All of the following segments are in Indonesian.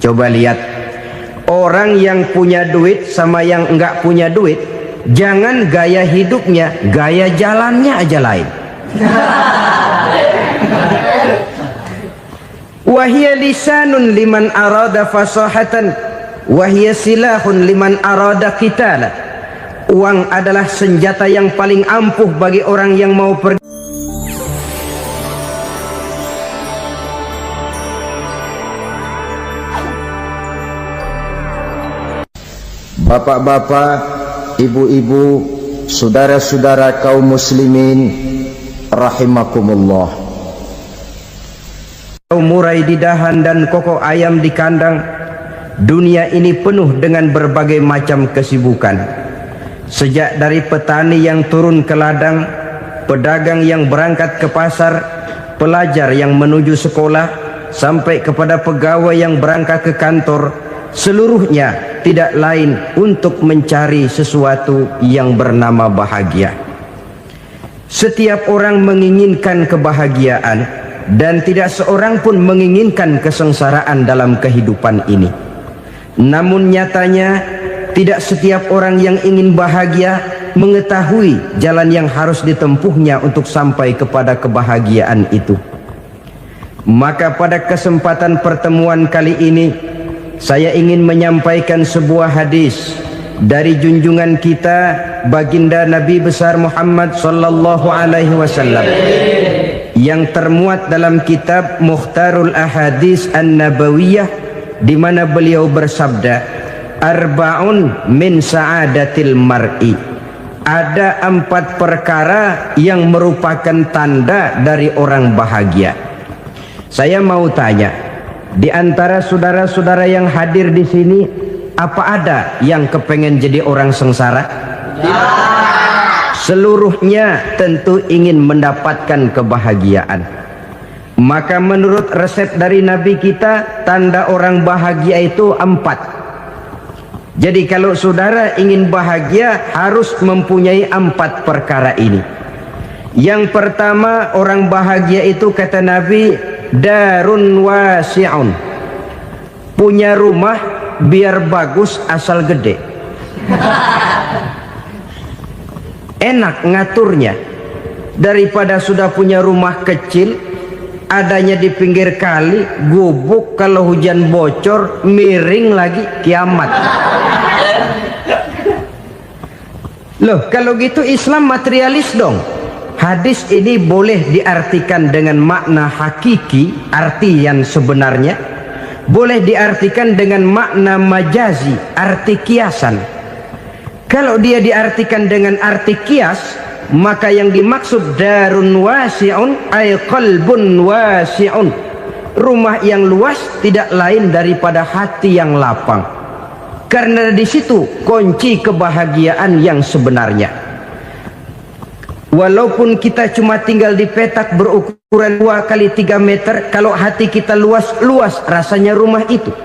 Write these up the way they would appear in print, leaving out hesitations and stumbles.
Coba lihat, orang yang punya duit sama yang enggak punya duit, jangan gaya hidupnya, gaya jalannya aja lain. Wahia lisanun liman arada fasahatan, wahia silahun liman arada qitala. Uang adalah senjata yang paling ampuh bagi orang yang mau pergi. Bapak-bapak, ibu-ibu, saudara-saudara kaum muslimin rahimakumullah. Murai di dahan dan koko ayam di kandang, dunia ini penuh dengan berbagai macam kesibukan. Sejak dari petani yang turun ke ladang, pedagang yang berangkat ke pasar, pelajar yang menuju sekolah, sampai kepada pegawai yang berangkat ke kantor, seluruhnya tidak lain untuk mencari sesuatu yang bernama bahagia. Setiap orang menginginkan kebahagiaan, dan tidak seorang pun menginginkan kesengsaraan dalam kehidupan ini. Namun nyatanya tidak setiap orang yang ingin bahagia mengetahui jalan yang harus ditempuhnya untuk sampai kepada kebahagiaan itu. Maka pada kesempatan pertemuan kali ini, saya ingin menyampaikan sebuah hadis dari junjungan kita baginda Nabi besar Muhammad sallallahu alaihi wasallam yang termuat dalam kitab Mukhtarul Ahadits An-Nabawiyah, di mana beliau bersabda, arba'un min sa'adatil mar'i. Ada 4 perkara yang merupakan tanda dari orang bahagia. Saya mau tanya, di antara saudara-saudara yang hadir di sini, apa ada yang kepengen jadi orang sengsara? Ya. Seluruhnya tentu ingin mendapatkan kebahagiaan. Maka menurut resep dari Nabi kita, tanda orang bahagia itu 4. Jadi kalau saudara ingin bahagia, harus mempunyai 4 perkara ini. Yang pertama, orang bahagia itu kata Nabi, darun wasi'un. Punya rumah biar bagus asal gede. Enak ngaturnya, daripada sudah punya rumah kecil adanya di pinggir kali, gubuk, kalau hujan bocor miring lagi, kiamat. Loh, kalau gitu Islam materialis dong. Hadis ini boleh diartikan dengan makna hakiki, arti yang sebenarnya, boleh diartikan dengan makna majazi, arti kiasan. Kalau dia diartikan dengan arti kias, maka yang dimaksud darun wasi'un ay qalbun wasi'un. Rumah yang luas tidak lain daripada hati yang lapang. Karena di situ kunci kebahagiaan yang sebenarnya. Walaupun kita cuma tinggal di petak berukuran 2 kali 3 meter, kalau hati kita luas rasanya rumah itu.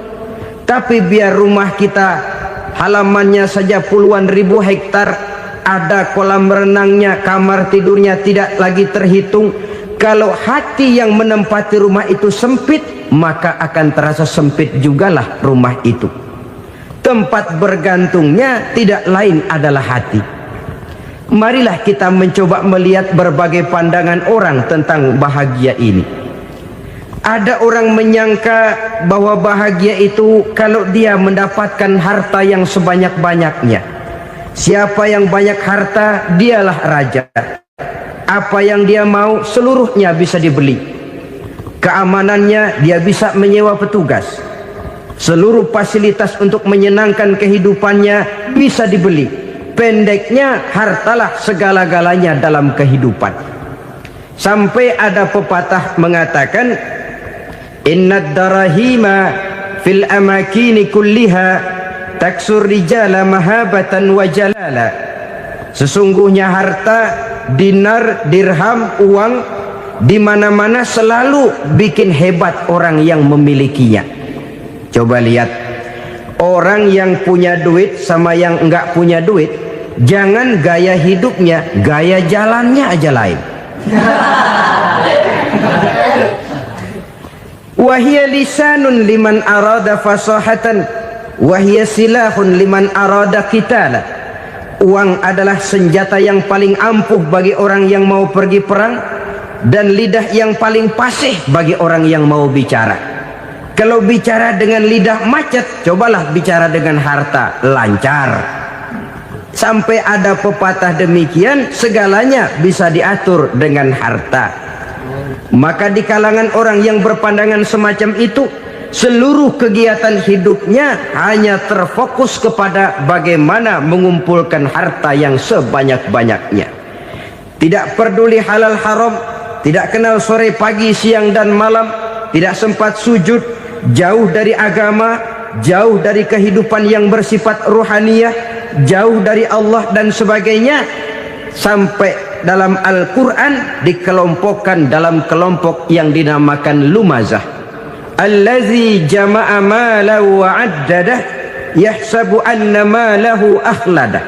Tapi biar rumah kita halamannya saja puluhan ribu hektar, ada kolam renangnya, kamar tidurnya tidak lagi terhitung. Kalau hati yang menempati rumah itu sempit, maka akan terasa sempit jugalah rumah itu. Tempat bergantungnya tidak lain adalah hati. Marilah kita mencoba melihat berbagai pandangan orang tentang bahagia ini. Ada orang menyangka bahwa bahagia itu kalau dia mendapatkan harta yang sebanyak-banyaknya. Siapa yang banyak harta, dialah raja. Apa yang dia mau, seluruhnya bisa dibeli. Keamanannya, dia bisa menyewa petugas. Seluruh fasilitas untuk menyenangkan kehidupannya bisa dibeli. Pendeknya, hartalah segala-galanya dalam kehidupan. Sampai ada pepatah mengatakan, innad darahima fil amakini kulliha taksur rijala mahabatan wa jalala. Sesungguhnya harta, dinar, dirham, uang di mana-mana selalu bikin hebat orang yang memilikinya. Coba lihat, orang yang punya duit sama yang enggak punya duit, jangan gaya hidupnya, gaya jalannya aja lain. wa hiya lisanun liman arada fasahatan wa hiya silahun liman arada qitala. Uang adalah senjata yang paling ampuh bagi orang yang mau pergi perang, dan lidah yang paling fasih bagi orang yang mau bicara. Kalau bicara dengan lidah macet, cobalah bicara dengan harta, lancar. Sampai ada pepatah demikian, segalanya bisa diatur dengan harta. Maka di kalangan orang yang berpandangan semacam itu, seluruh kegiatan hidupnya hanya terfokus kepada bagaimana mengumpulkan harta yang sebanyak-banyaknya. Tidak peduli halal haram, tidak kenal sore pagi siang dan malam, tidak sempat sujud, jauh dari agama, jauh dari kehidupan yang bersifat ruhaniyah, jauh dari Allah dan sebagainya. Sampai dalam Al-Quran dikelompokkan dalam kelompok yang dinamakan lumazah. Allazi jama'a malahu wa 'addadah yahsabu anna malahu akhladah.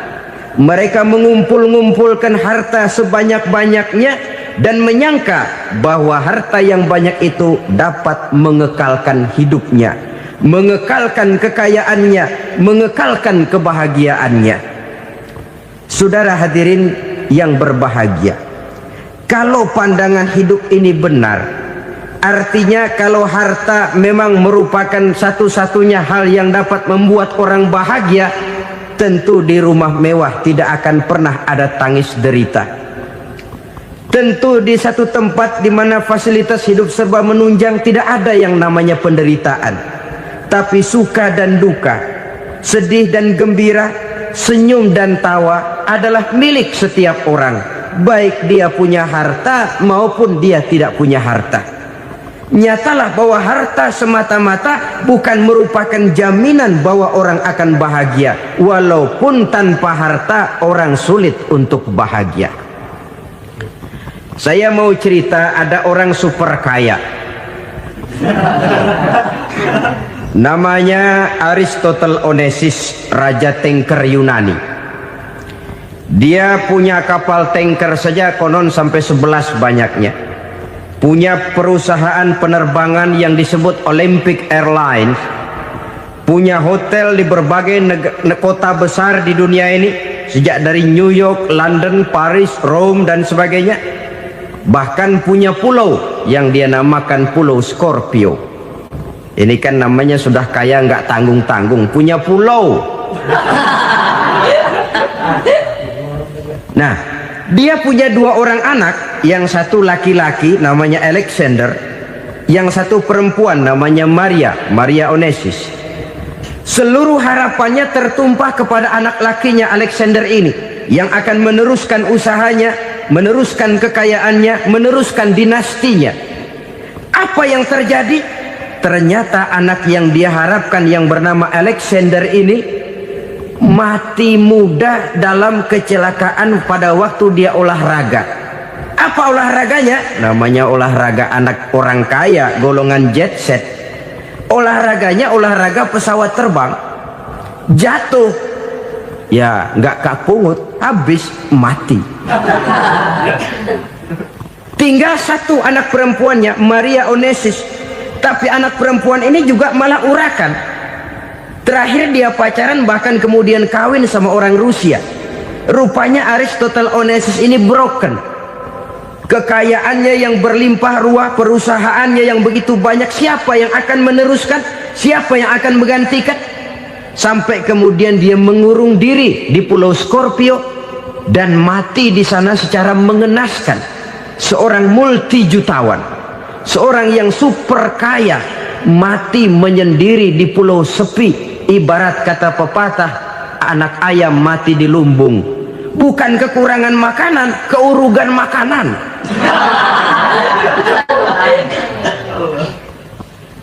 Mereka mengumpul-ngumpulkan harta sebanyak-banyaknya dan menyangka bahwa harta yang banyak itu dapat mengekalkan hidupnya, mengekalkan kekayaannya, mengekalkan kebahagiaannya. Saudara hadirin yang berbahagia, kalau pandangan hidup ini benar, artinya kalau harta memang merupakan satu-satunya hal yang dapat membuat orang bahagia, tentu di rumah mewah tidak akan pernah ada tangis derita. Tentu di satu tempat di mana fasilitas hidup serba menunjang tidak ada yang namanya penderitaan. Tapi suka dan duka, sedih dan gembira, senyum dan tawa adalah milik setiap orang, baik dia punya harta maupun dia tidak punya harta. Nyatalah bahwa harta semata-mata bukan merupakan jaminan bahwa orang akan bahagia, walaupun tanpa harta orang sulit untuk bahagia. Saya mau cerita, ada orang super kaya, namanya Aristotle Onesimus, raja tanker Yunani. Dia punya kapal tanker saja konon sampai 11 banyaknya. Punya perusahaan penerbangan yang disebut Olympic Airlines. Punya hotel di berbagai kota besar di dunia ini, sejak dari New York, London, Paris, Rome dan sebagainya. Bahkan punya pulau yang dia namakan Pulau Scorpio. Ini kan namanya sudah kaya nggak tanggung-tanggung, punya pulau. Nah, dia punya 2 orang anak, yang satu laki-laki namanya Alexander, yang satu perempuan namanya Maria Onesimus. Seluruh harapannya tertumpah kepada anak lakinya Alexander ini, yang akan meneruskan usahanya, meneruskan kekayaannya, meneruskan dinastinya. Apa yang terjadi? Ternyata anak yang dia harapkan yang bernama Alexander ini mati muda dalam kecelakaan pada waktu dia olahraga. Apa olahraganya? Namanya olahraga anak orang kaya, golongan jet set. Olahraganya olahraga pesawat terbang. Jatuh, ya nggak kapungut, habis mati. Tinggal satu anak perempuannya, Maria Onesimus. Tapi anak perempuan ini juga malah urakan. Terakhir dia pacaran, bahkan kemudian kawin sama orang Rusia. Rupanya Aristotle Onesimus ini broken. Kekayaannya yang berlimpah ruah, perusahaannya yang begitu banyak, siapa yang akan meneruskan? Siapa yang akan menggantikan? Sampai kemudian dia mengurung diri di Pulau Scorpio dan mati di sana secara mengenaskan. Seorang multi jutawan, seorang yang super kaya, mati menyendiri di pulau sepi. Ibarat kata pepatah, anak ayam mati di lumbung. Bukan kekurangan makanan, keurugan makanan.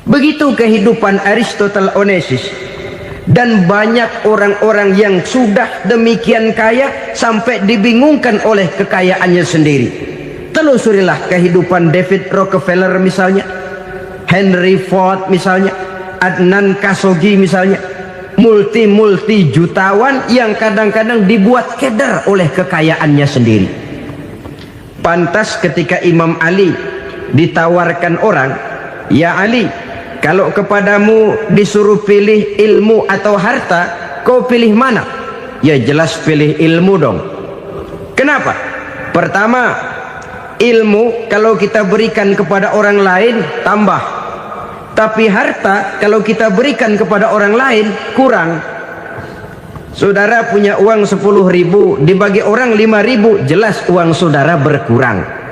Begitu kehidupan Aristotle Onesimus. Dan banyak orang-orang yang sudah demikian kaya sampai dibingungkan oleh kekayaannya sendiri. Telusurilah kehidupan David Rockefeller misalnya, Henry Ford misalnya, Adnan Khashoggi misalnya. Multi jutawan yang kadang-kadang dibuat keder oleh kekayaannya sendiri. Pantas ketika Imam Ali ditawarkan orang, "Ya Ali, kalau kepadamu disuruh pilih ilmu atau harta, kau pilih mana? Ya jelas pilih ilmu dong. Kenapa? Pertama, ilmu kalau kita berikan kepada orang lain tambah, tapi harta kalau kita berikan kepada orang lain kurang. Saudara punya uang 10.000, dibagi orang 5.000, jelas uang saudara berkurang.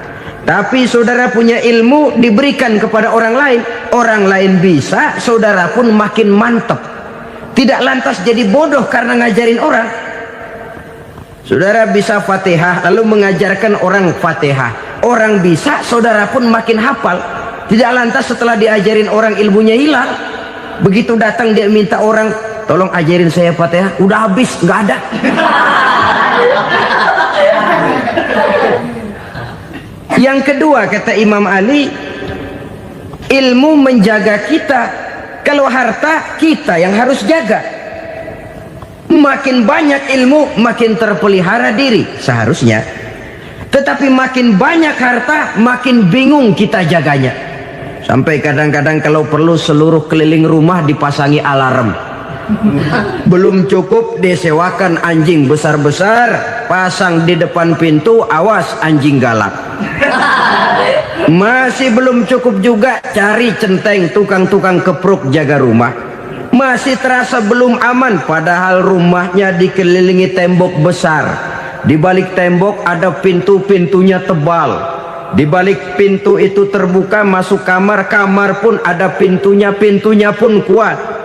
Tapi saudara punya ilmu, diberikan kepada orang lain bisa, saudara pun makin mantap. Tidak lantas jadi bodoh karena ngajarin orang. Saudara bisa Fatihah lalu mengajarkan orang Fatihah, orang bisa, saudara pun makin hafal. Tidak lantas setelah diajarin orang ilmunya hilang. Begitu datang dia minta orang, tolong ajarin saya Fatihah, udah habis, nggak ada. Yang kedua, kata Imam Ali, ilmu menjaga kita. Kalau harta, kita yang harus jaga. Makin banyak ilmu, makin terpelihara diri seharusnya. Tetapi makin banyak harta, makin bingung kita jaganya. Sampai kadang-kadang kalau perlu seluruh keliling rumah dipasangi alarm. Belum cukup disewakan anjing besar-besar, pasang di depan pintu, awas anjing galak. Masih belum cukup juga, cari centeng tukang-tukang kepruk jaga rumah. Masih terasa belum aman, padahal rumahnya dikelilingi tembok besar. Di balik tembok ada pintu-pintunya tebal. Di balik pintu itu terbuka masuk kamar, kamar pun ada pintunya, pintunya pun kuat.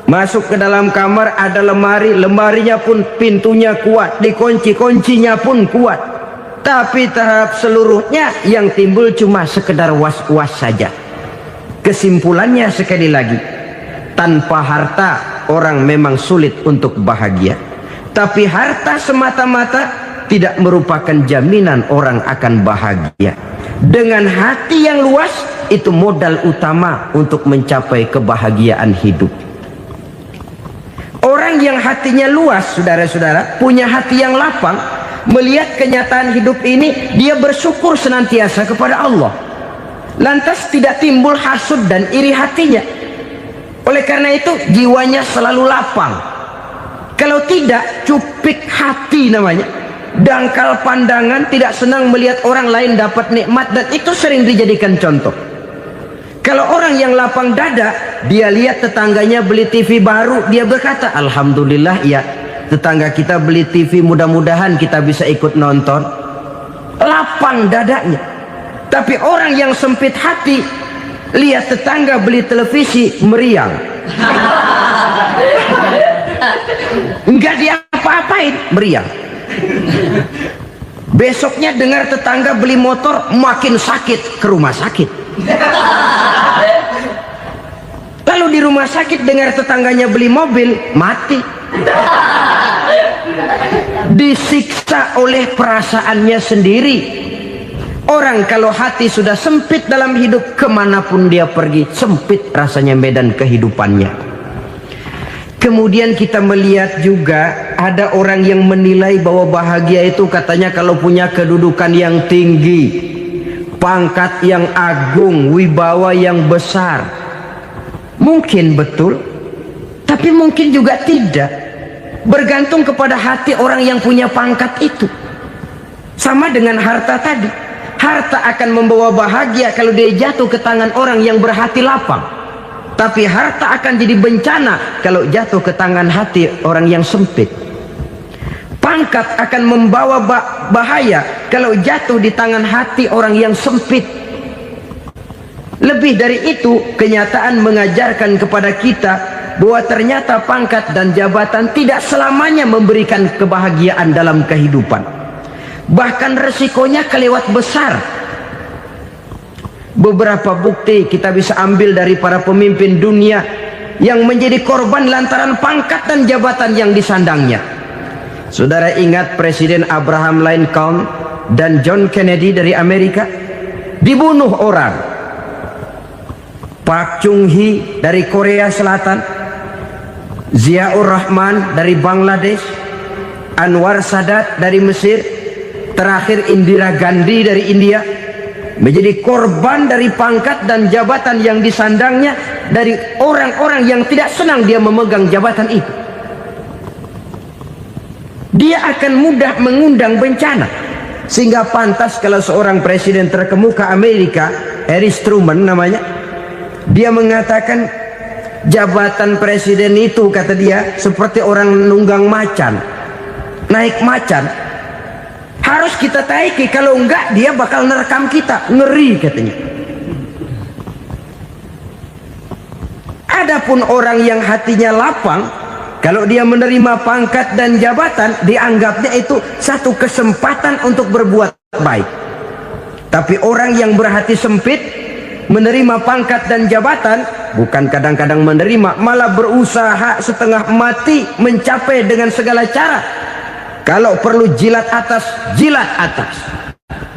Masuk ke dalam kamar ada lemari, lemarinya pun pintunya kuat, dikunci, kuncinya pun kuat. Tapi terhadap seluruhnya yang timbul cuma sekedar was-was saja. Kesimpulannya sekali lagi, tanpa harta orang memang sulit untuk bahagia. Tapi harta semata-mata tidak merupakan jaminan orang akan bahagia. Dengan hati yang luas, itu modal utama untuk mencapai kebahagiaan hidup. Orang yang hatinya luas, saudara-saudara, punya hati yang lapang, melihat kenyataan hidup ini, dia bersyukur senantiasa kepada Allah. Lantas tidak timbul hasud dan iri hatinya. Oleh karena itu, jiwanya selalu lapang. Kalau tidak, cupik hati namanya. Dangkal pandangan, tidak senang melihat orang lain dapat nikmat, dan itu sering dijadikan contoh. Kalau orang yang lapang dada, dia lihat tetangganya beli TV baru, dia berkata, alhamdulillah ya, tetangga kita beli TV, mudah-mudahan kita bisa ikut nonton. Lapang dadanya. Tapi orang yang sempit hati, lihat tetangga beli televisi, meriang. Enggak diapa-apain, meriang. Besoknya dengar tetangga beli motor, makin sakit, ke rumah sakit. Lalu di rumah sakit dengar tetangganya beli mobil, mati. Disiksa oleh perasaannya sendiri. Orang kalau hati sudah sempit dalam hidup, kemanapun dia pergi, sempit rasanya medan kehidupannya. Kemudian kita melihat juga ada orang yang menilai bahwa bahagia itu katanya kalau punya kedudukan yang tinggi, pangkat yang agung, wibawa yang besar. Mungkin betul, tapi mungkin juga tidak. Bergantung kepada hati orang yang punya pangkat itu. Sama dengan harta tadi. Harta akan membawa bahagia kalau dia jatuh ke tangan orang yang berhati lapang. Tapi harta akan jadi bencana kalau jatuh ke tangan hati orang yang sempit. Pangkat akan membawa bahaya kalau jatuh di tangan hati orang yang sempit. Lebih dari itu, kenyataan mengajarkan kepada kita bahwa ternyata pangkat dan jabatan tidak selamanya memberikan kebahagiaan dalam kehidupan. Bahkan resikonya kelewat besar. Beberapa bukti kita bisa ambil dari para pemimpin dunia yang menjadi korban lantaran pangkat dan jabatan yang disandangnya. Saudara ingat Presiden Abraham Lincoln dan John Kennedy dari Amerika? Dibunuh orang. Park Chung-hee dari Korea Selatan, Ziaur Rahman dari Bangladesh, Anwar Sadat dari Mesir, terakhir Indira Gandhi dari India, menjadi korban dari pangkat dan jabatan yang disandangnya dari orang-orang yang tidak senang dia memegang jabatan itu. Dia akan mudah mengundang bencana. Sehingga pantas kalau seorang presiden terkemuka Amerika, Harris Truman namanya, dia mengatakan jabatan presiden itu, kata dia, seperti orang nunggang macan, naik macan. Harus kita taiki, kalau enggak dia bakal nerekam kita, ngeri katanya. Adapun orang yang hatinya lapang, kalau dia menerima pangkat dan jabatan, dianggapnya itu satu kesempatan untuk berbuat baik. Tapi orang yang berhati sempit, menerima pangkat dan jabatan, bukan kadang-kadang menerima, malah berusaha setengah mati mencapai dengan segala cara. Kalau perlu jilat atas, jilat atas.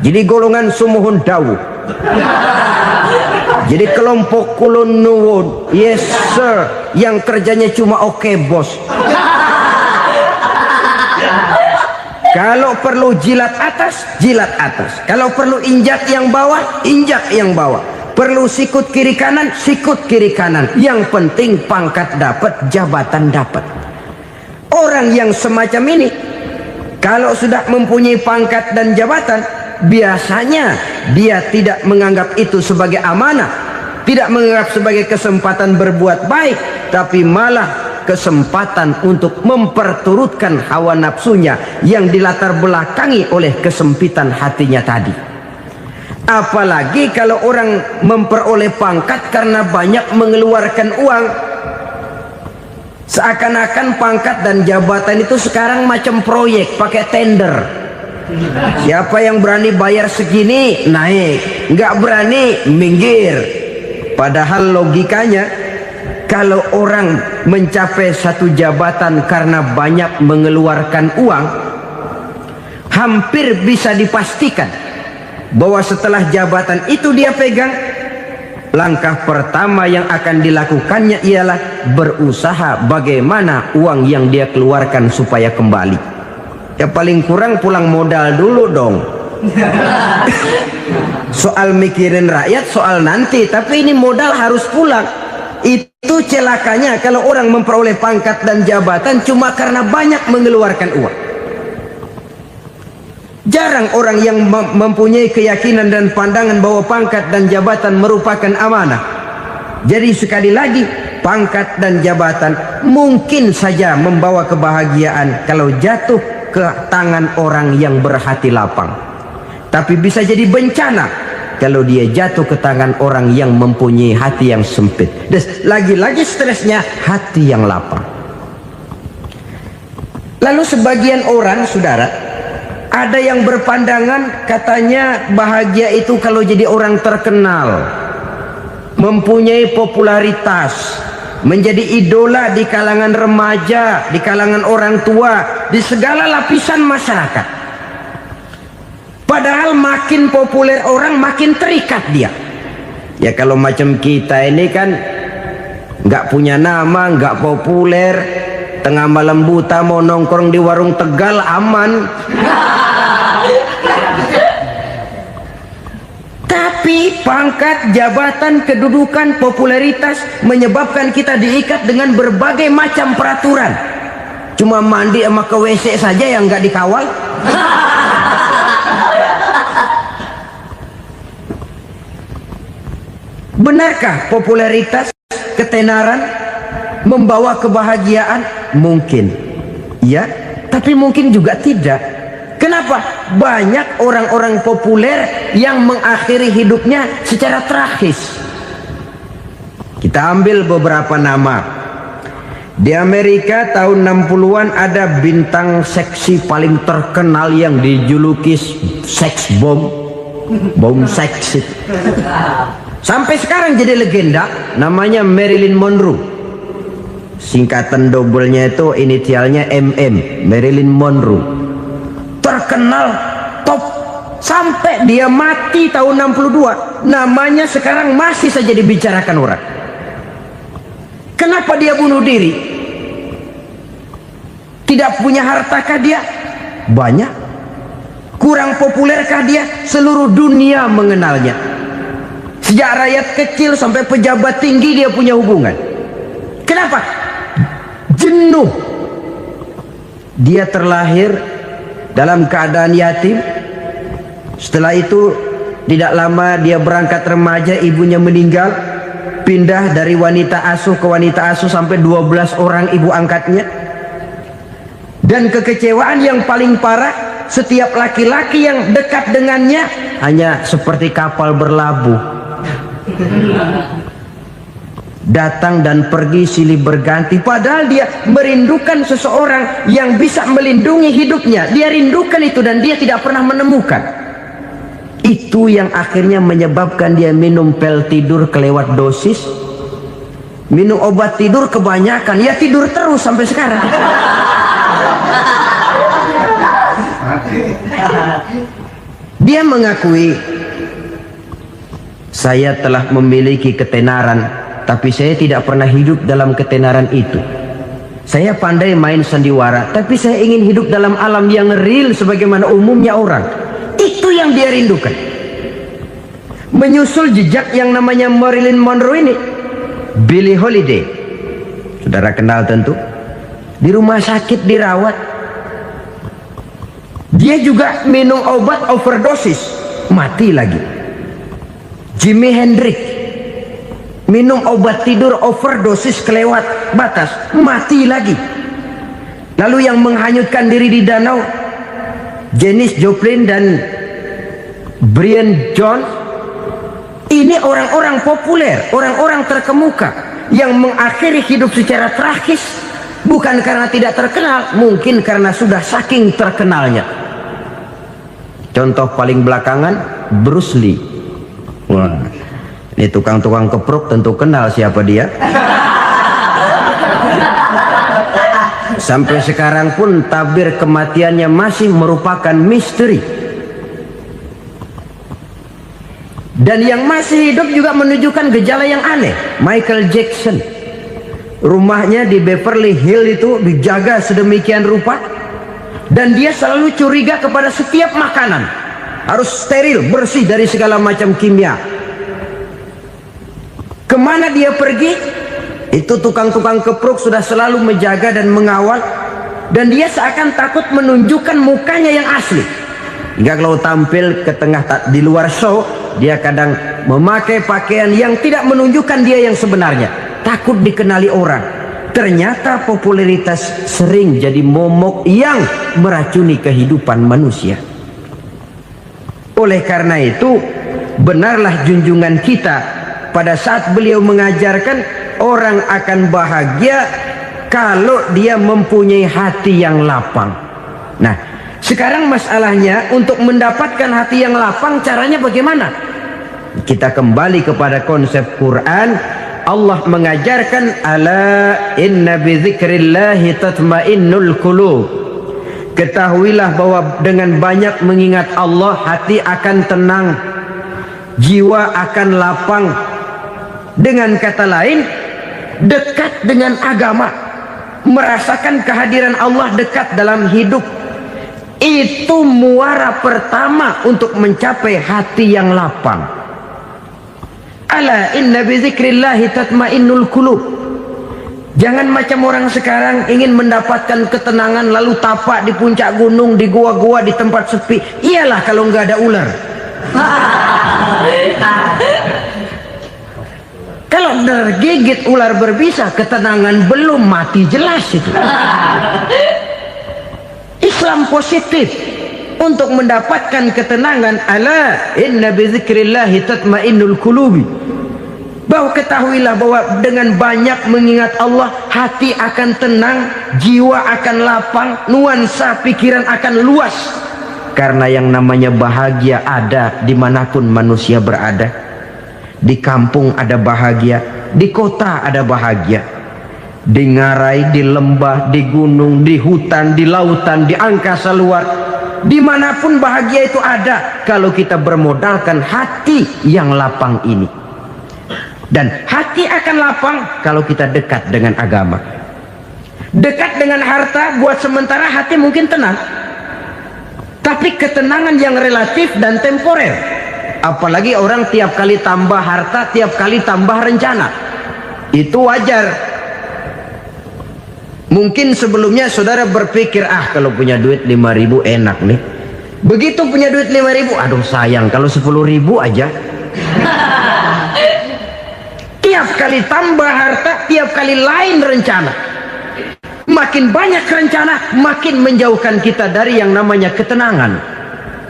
Jadi golongan sumuhun dawu. Jadi kelompok kulon nuwun, yes sir, yang kerjanya cuma oke bos. Kalau perlu jilat atas, jilat atas. Kalau perlu injak yang bawah, injak yang bawah. Perlu sikut kiri kanan, sikut kiri kanan. Yang penting pangkat dapat, jabatan dapat. Orang yang semacam ini, kalau sudah mempunyai pangkat dan jabatan, biasanya dia tidak menganggap itu sebagai amanah, tidak menganggap sebagai kesempatan berbuat baik, tapi malah kesempatan untuk memperturutkan hawa nafsunya yang dilatar belakangi oleh kesempitan hatinya tadi. Apalagi kalau orang memperoleh pangkat karena banyak mengeluarkan uang. Seakan-akan pangkat dan jabatan itu sekarang macam proyek, pakai tender. Siapa yang berani bayar segini naik, nggak berani minggir. Padahal logikanya, kalau orang mencapai satu jabatan karena banyak mengeluarkan uang, hampir bisa dipastikan bahwa setelah jabatan itu dia pegang, langkah pertama yang akan dilakukannya ialah berusaha bagaimana uang yang dia keluarkan supaya kembali. Ya paling kurang pulang modal dulu dong. Soal mikirin rakyat soal nanti, tapi ini modal harus pulang. Itu celakanya kalau orang memperoleh pangkat dan jabatan cuma karena banyak mengeluarkan uang. Jarang orang yang mempunyai keyakinan dan pandangan bahwa pangkat dan jabatan merupakan amanah. Jadi sekali lagi, pangkat dan jabatan mungkin saja membawa kebahagiaan kalau jatuh ke tangan orang yang berhati lapang. Tapi bisa jadi bencana kalau dia jatuh ke tangan orang yang mempunyai hati yang sempit. Dan lagi-lagi stresnya hati yang lapang. Lalu sebagian orang, saudara, ada yang berpandangan katanya bahagia itu kalau jadi orang terkenal, mempunyai popularitas, menjadi idola di kalangan remaja, di kalangan orang tua, di segala lapisan masyarakat. Padahal makin populer orang makin terikat dia. Ya kalau macam kita ini kan nggak punya nama, nggak populer, tengah malam buta mau nongkrong di warung Tegal aman. Tapi pangkat, jabatan, kedudukan, popularitas menyebabkan kita diikat dengan berbagai macam peraturan. Cuma mandi sama ke WC saja yang nggak dikawal. Benarkah popularitas, ketenaran membawa kebahagiaan? Mungkin ya, tapi mungkin juga tidak. Kenapa? Banyak orang-orang populer yang mengakhiri hidupnya secara tragis. Kita ambil beberapa nama. Di Amerika tahun 60-an ada bintang seksi paling terkenal yang dijuluki seks bom, bom seks. Sampai sekarang jadi legenda, namanya Marilyn Monroe. Singkatan doublenya itu inisialnya MM, Marilyn Monroe. Terkenal top sampai dia mati tahun 62, namanya sekarang masih saja dibicarakan orang. Kenapa dia bunuh diri? Tidak punya hartakah dia? Banyak. Kurang populerkah dia? Seluruh dunia mengenalnya. Sejak rakyat kecil sampai pejabat tinggi dia punya hubungan. Kenapa? Jenuh. Dia terlahir dalam keadaan yatim. Setelah itu tidak lama dia berangkat remaja, ibunya meninggal. Pindah dari wanita asuh ke wanita asuh sampai 12 orang ibu angkatnya. Dan kekecewaan yang paling parah, setiap laki-laki yang dekat dengannya hanya seperti kapal berlabuh. Datang dan pergi silih berganti, padahal dia merindukan seseorang yang bisa melindungi hidupnya. Dia rindukan itu dan dia tidak pernah menemukan. Itu yang akhirnya menyebabkan dia minum pil tidur kelewat dosis, minum obat tidur kebanyakan, ya tidur terus sampai sekarang. Dia mengakui, saya telah memiliki ketenaran, tapi saya tidak pernah hidup dalam ketenaran itu. Saya pandai main sandiwara, tapi saya ingin hidup dalam alam yang real sebagaimana umumnya orang. Itu yang dia rindukan. Menyusul jejak yang namanya Marilyn Monroe ini, Billie Holiday, saudara kenal tentu, di rumah sakit dirawat. Dia juga minum obat overdosis, mati lagi. Jimi Hendrix minum obat tidur overdosis kelewat batas, mati lagi. Lalu yang menghanyutkan diri di danau, Janis Joplin dan Brian Jones. Ini orang-orang populer, orang-orang terkemuka yang mengakhiri hidup secara tragis, bukan karena tidak terkenal, mungkin karena sudah saking terkenalnya. Contoh paling belakangan, Bruce Lee. Wah, ini tukang-tukang keprok tentu kenal siapa dia. Sampai sekarang pun tabir kematiannya masih merupakan misteri. Dan yang masih hidup juga menunjukkan gejala yang aneh. Michael Jackson, rumahnya di Beverly Hills itu dijaga sedemikian rupa, dan dia selalu curiga kepada setiap makanan harus steril, bersih dari segala macam kimia. Kemana dia pergi, itu tukang-tukang keprok sudah selalu menjaga dan mengawal, dan dia seakan takut menunjukkan mukanya yang asli. Hingga kalau tampil ke tengah di luar show, dia kadang memakai pakaian yang tidak menunjukkan dia yang sebenarnya, takut dikenali orang. Ternyata popularitas sering jadi momok yang meracuni kehidupan manusia. Oleh karena itu, benarlah junjungan kita pada saat beliau mengajarkan orang akan bahagia kalau dia mempunyai hati yang lapang. Nah, sekarang masalahnya untuk mendapatkan hati yang lapang, caranya bagaimana? Kita kembali kepada konsep Quran. Allah mengajarkan, ala inna bi dzikrillahi tatmainnul qulub. Ketahuilah bahwa dengan banyak mengingat Allah, hati akan tenang, jiwa akan lapang. Dengan kata lain, dekat dengan agama, merasakan kehadiran Allah dekat dalam hidup. Itu muara pertama untuk mencapai hati yang lapang. Ala inna bi dzikrillahi tatmainnul qulub. Jangan macam orang sekarang ingin mendapatkan ketenangan lalu tapak di puncak gunung, di gua-gua, di tempat sepi. Iyalah kalau nggak ada ular. Kalau tergigit ular berbisa, ketenangan belum, mati jelas itu. Islam positif untuk mendapatkan ketenangan. Ala inna bi dzikrillahi tatmainnul qulubi. Bahwa ketahuilah bahwa dengan banyak mengingat Allah, hati akan tenang, jiwa akan lapang, nuansa pikiran akan luas. Karena yang namanya bahagia ada dimanapun manusia berada. Di kampung ada bahagia, di kota ada bahagia, di ngarai, di lembah, di gunung, di hutan, di lautan, di angkasa luar, dimanapun bahagia itu ada kalau kita bermodalkan hati yang lapang ini. Dan hati akan lapang kalau kita dekat dengan agama. Dekat dengan harta buat sementara hati mungkin tenang, tapi ketenangan yang relatif dan temporer. Apalagi orang tiap kali tambah harta, tiap kali tambah rencana. Itu wajar. Mungkin sebelumnya saudara berpikir, kalau punya duit 5.000 enak nih. Begitu punya duit 5.000, aduh sayang kalau 10.000 aja. Tiap kali tambah harta, tiap kali lain rencana. Makin banyak rencana, makin menjauhkan kita dari yang namanya ketenangan.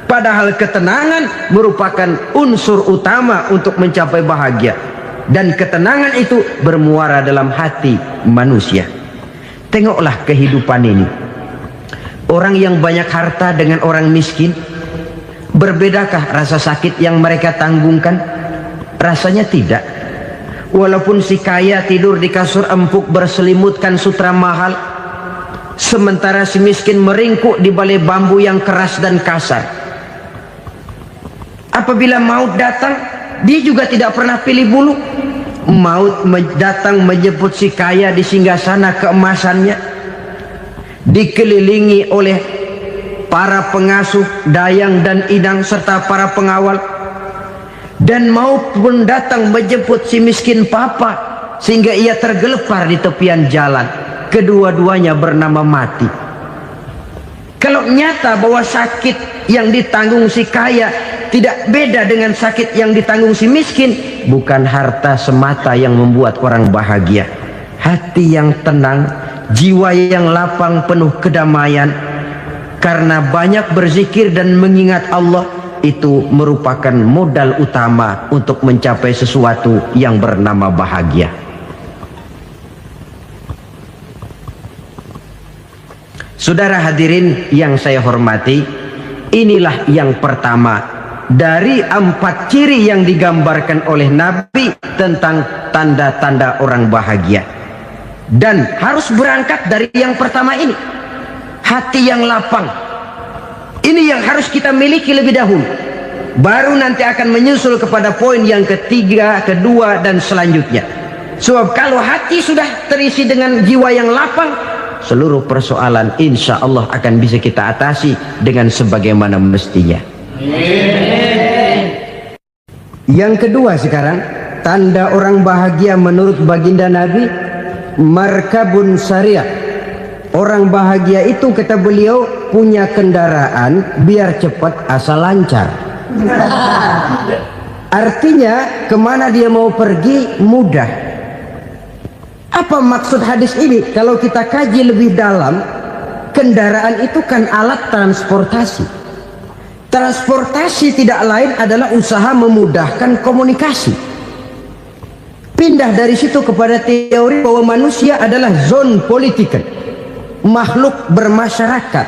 Padahal ketenangan merupakan unsur utama untuk mencapai bahagia. Dan ketenangan itu bermuara dalam hati manusia. Tengoklah kehidupan ini. Orang yang banyak harta dengan orang miskin, berbedakah rasa sakit yang mereka tanggungkan? Rasanya tidak. Walaupun si kaya tidur di kasur empuk berselimutkan sutra mahal, sementara si miskin meringkuk di balai bambu yang keras dan kasar. Apabila maut datang, dia juga tidak pernah pilih bulu. Maut datang menjemput si kaya di singgasana keemasannya, dikelilingi oleh para pengasuh, dayang dan inang serta para pengawal. Dan maut pun datang menjemput si miskin papa, sehingga ia tergelepar di tepian jalan. Kedua-duanya bernama mati. Kalau nyata bahwa sakit yang ditanggung si kaya tidak beda dengan sakit yang ditanggung si miskin, bukan harta semata yang membuat orang bahagia. Hati yang tenang, jiwa yang lapang penuh kedamaian karena banyak berzikir dan mengingat Allah, itu merupakan modal utama untuk mencapai sesuatu yang bernama bahagia. Saudara hadirin yang saya hormati, inilah yang pertama dari 4 ciri yang digambarkan oleh Nabi tentang tanda-tanda orang bahagia. Dan harus berangkat dari yang pertama ini, hati yang lapang. Ini yang harus kita miliki lebih dahulu, baru nanti akan menyusul kepada poin yang ketiga, kedua dan selanjutnya. Sebab kalau hati sudah terisi dengan jiwa yang lapang, seluruh persoalan insya Allah akan bisa kita atasi dengan sebagaimana mestinya. Yang kedua sekarang, tanda orang bahagia menurut baginda Nabi, markabun syariah. Orang bahagia itu, kata beliau, punya kendaraan biar cepat asal lancar. Artinya kemana dia mau pergi mudah. Apa maksud hadis ini? Kalau kita kaji lebih dalam, kendaraan itu kan alat transportasi. Transportasi tidak lain adalah usaha memudahkan komunikasi. Pindah dari situ kepada teori bahwa manusia adalah zon political, makhluk bermasyarakat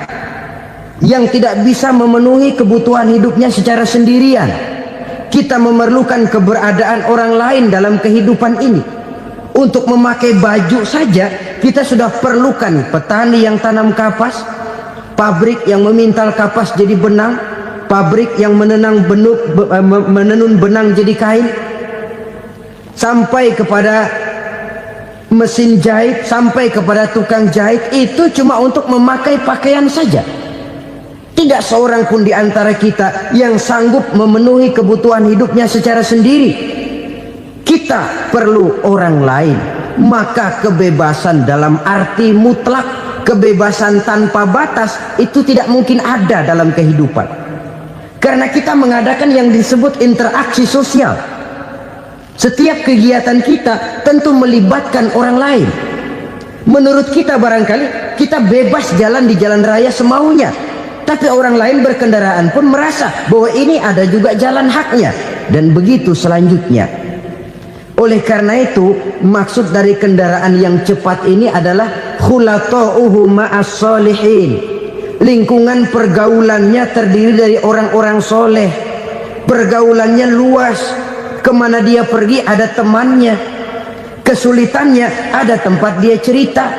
yang tidak bisa memenuhi kebutuhan hidupnya secara sendirian. Kita memerlukan keberadaan orang lain dalam kehidupan ini. Untuk memakai baju saja kita sudah perlukan petani yang tanam kapas, pabrik yang memintal kapas jadi benang, pabrik yang menenun benang jadi kain, sampai kepada mesin jahit, sampai kepada tukang jahit. Itu cuma untuk memakai pakaian saja. Tidak seorang pun di antara kita yang sanggup memenuhi kebutuhan hidupnya secara sendiri. Kita perlu orang lain. Maka kebebasan dalam arti mutlak, kebebasan tanpa batas, itu tidak mungkin ada dalam kehidupan. Karena kita mengadakan yang disebut interaksi sosial. Setiap kegiatan kita tentu melibatkan orang lain. Menurut kita barangkali kita bebas jalan di jalan raya semaunya, tapi orang lain berkendaraan pun merasa bahwa ini ada juga jalan haknya, dan begitu selanjutnya. Oleh karena itu, maksud dari kendaraan yang cepat ini adalah khulata'uhu ma'as solihin. Lingkungan pergaulannya terdiri dari orang-orang soleh. Pergaulannya luas. Kemana dia pergi ada temannya. Kesulitannya ada tempat dia cerita.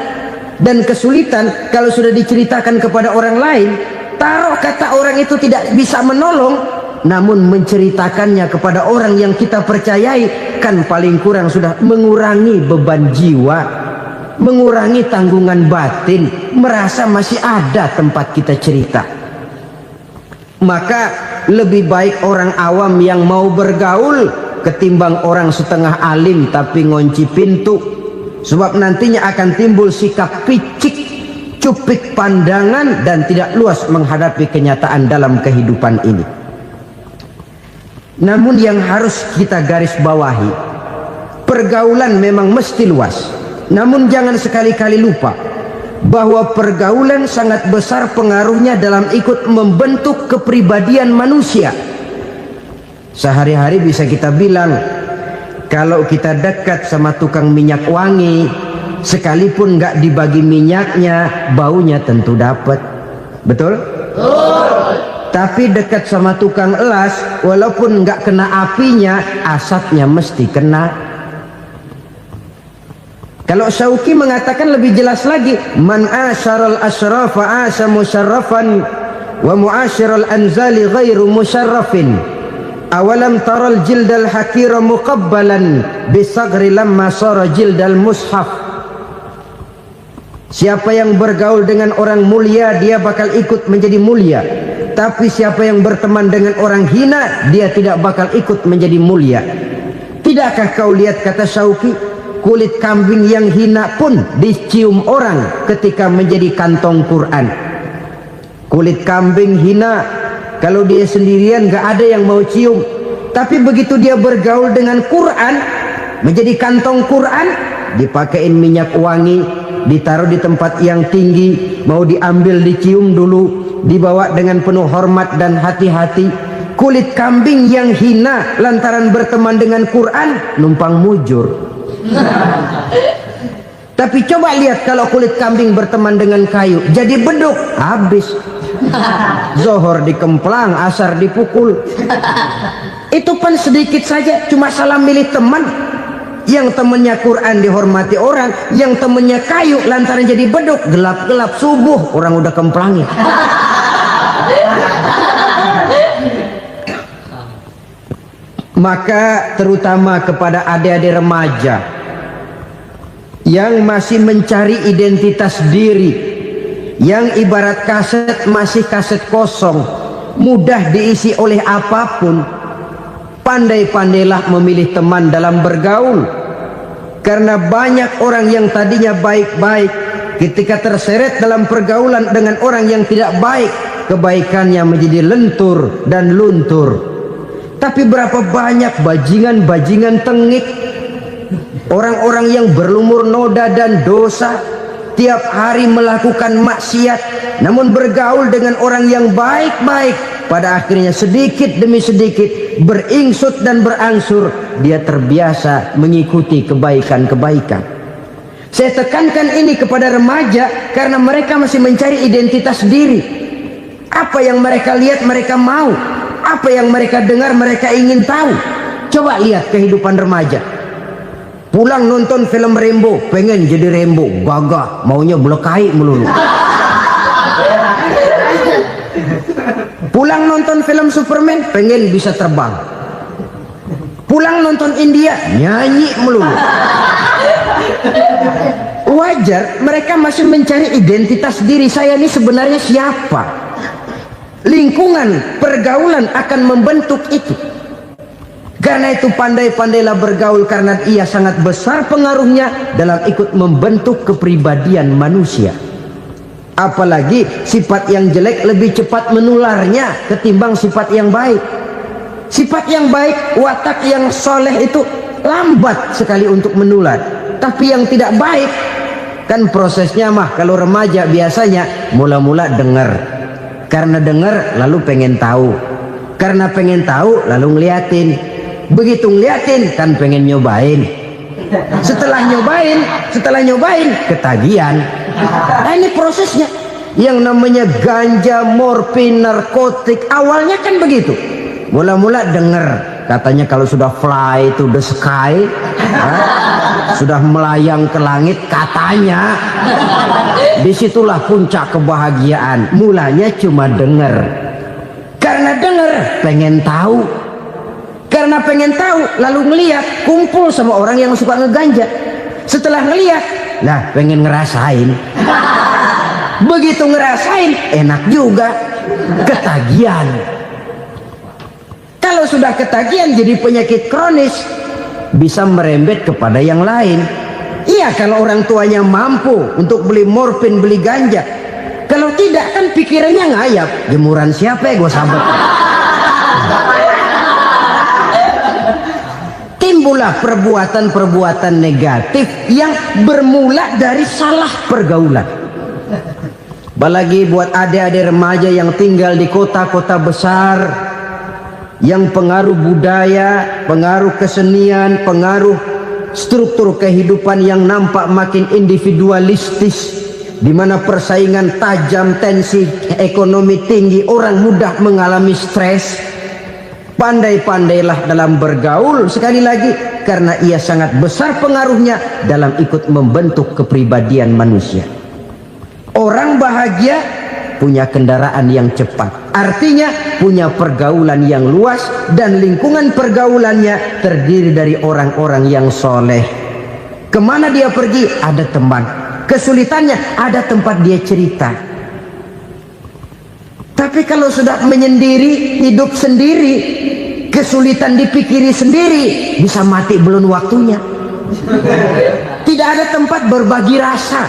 Dan kesulitan kalau sudah diceritakan kepada orang lain, taruh kata orang itu tidak bisa menolong, namun menceritakannya kepada orang yang kita percayai, kan paling kurang sudah mengurangi beban jiwa, mengurangi tanggungan batin, merasa masih ada tempat kita cerita. Maka lebih baik orang awam yang mau bergaul ketimbang orang setengah alim tapi ngunci pintu. Sebab nantinya akan timbul sikap picik, cupik pandangan, dan tidak luas menghadapi kenyataan dalam kehidupan ini. Namun yang harus kita garis bawahi, pergaulan memang mesti luas. Namun jangan sekali-kali lupa bahwa pergaulan sangat besar pengaruhnya dalam ikut membentuk kepribadian manusia. Sehari-hari bisa kita bilang, kalau kita dekat sama tukang minyak wangi, sekalipun nggak dibagi minyaknya, baunya tentu dapat. Betul? Tapi dekat sama tukang elas, walaupun nggak kena apinya, asapnya mesti kena. Kalau Syauqi mengatakan lebih jelas lagi, man asyaral asrafa asa musyarrafan wa muasyiral anzali ghairu musyarrafin. Awalam taral jildal hakira muqabbalan bisagri lamma sara jildal mushaf. Siapa yang bergaul dengan orang mulia, dia bakal ikut menjadi mulia. Tapi siapa yang berteman dengan orang hina, dia tidak bakal ikut menjadi mulia. Tidakkah kau lihat, kata Syauqi, kulit kambing yang hina pun dicium orang ketika menjadi kantong Quran. Kulit kambing hina, kalau dia sendirian gak ada yang mau cium. Tapi begitu dia bergaul dengan Quran, menjadi kantong Quran, dipakein minyak wangi, ditaruh di tempat yang tinggi, mau diambil dicium dulu, dibawa dengan penuh hormat dan hati-hati. Kulit kambing yang hina lantaran berteman dengan Quran, numpang mujur. Tapi coba lihat kalau kulit kambing berteman dengan kayu, jadi beduk, habis. Zohor dikemplang, asar dipukul. Itu pun sedikit saja, cuma salah milih teman. Yang temannya Quran dihormati orang, yang temannya kayu lantaran jadi beduk, gelap-gelap subuh orang udah kemplangin. Maka terutama kepada adik-adik remaja yang masih mencari identitas diri, yang ibarat kaset masih kaset kosong, mudah diisi oleh apapun, pandai-pandailah memilih teman dalam bergaul. Karena banyak orang yang tadinya baik-baik, ketika terseret dalam pergaulan dengan orang yang tidak baik, kebaikannya menjadi lentur dan luntur. Tapi berapa banyak bajingan-bajingan tengik, orang-orang yang berlumur noda dan dosa, tiap hari melakukan maksiat, namun bergaul dengan orang yang baik-baik, pada akhirnya sedikit demi sedikit beringsut dan berangsur dia terbiasa mengikuti kebaikan-kebaikan. Saya tekankan ini kepada remaja karena mereka masih mencari identitas diri. Apa yang mereka lihat mereka mau, apa yang mereka dengar mereka ingin tahu. Coba lihat kehidupan remaja. Pulang nonton film Rambo, pengen jadi Rambo, gagah, maunya belekai melulu. Pulang nonton film Superman, pengen bisa terbang. Pulang nonton India, nyanyi melulu. Wajar, mereka masih mencari identitas diri. Saya ini sebenarnya siapa? Lingkungan, pergaulan akan membentuk itu. Karena itu pandai-pandailah bergaul, karena ia sangat besar pengaruhnya dalam ikut membentuk kepribadian manusia. Apalagi sifat yang jelek lebih cepat menularnya ketimbang sifat yang baik. Sifat yang baik, watak yang soleh itu lambat sekali untuk menular. Tapi yang tidak baik, kan prosesnya mah kalau remaja biasanya mula-mula dengar. Karena dengar lalu pengen tahu. Karena pengen tahu lalu ngeliatin. Begitu ngeliatin kan pengen nyobain. Setelah nyobain ketagihan. Nah, ini prosesnya. Yang namanya ganja, morfin, narkotik, awalnya kan begitu. Mula-mula dengar, katanya kalau sudah fly to the sky, sudah melayang ke langit katanya, disitulah puncak kebahagiaan. Mulanya cuma dengar. Karena dengar pengen tahu. Karena pengen tahu lalu ngeliat, kumpul sama orang yang suka ngeganja. Setelah ngeliat, nah pengen ngerasain. Begitu ngerasain enak juga, ketagihan. Kalau sudah ketagihan jadi penyakit kronis, bisa merembet kepada yang lain. Iya, kalau orang tuanya mampu untuk beli morfin, beli ganja. Kalau tidak kan pikirannya ngayap, jemuran siapa ya gue sahabat. Timbullah perbuatan-perbuatan negatif yang bermula dari salah pergaulan. Apalagi buat adik-adik remaja yang tinggal di kota-kota besar, yang pengaruh budaya, pengaruh kesenian, pengaruh struktur kehidupan yang nampak makin individualistis, di mana persaingan tajam, tensi ekonomi tinggi, orang mudah mengalami stres. Pandai-pandailah dalam bergaul, sekali lagi, karena ia sangat besar pengaruhnya dalam ikut membentuk kepribadian manusia. Orang bahagia punya kendaraan yang cepat, artinya punya pergaulan yang luas, dan lingkungan pergaulannya terdiri dari orang-orang yang soleh. Kemana dia pergi ada teman, kesulitannya ada tempat dia cerita. Tapi kalau sudah menyendiri, hidup sendiri, kesulitan dipikiri sendiri, bisa mati belum waktunya. Tidak ada tempat berbagi rasa,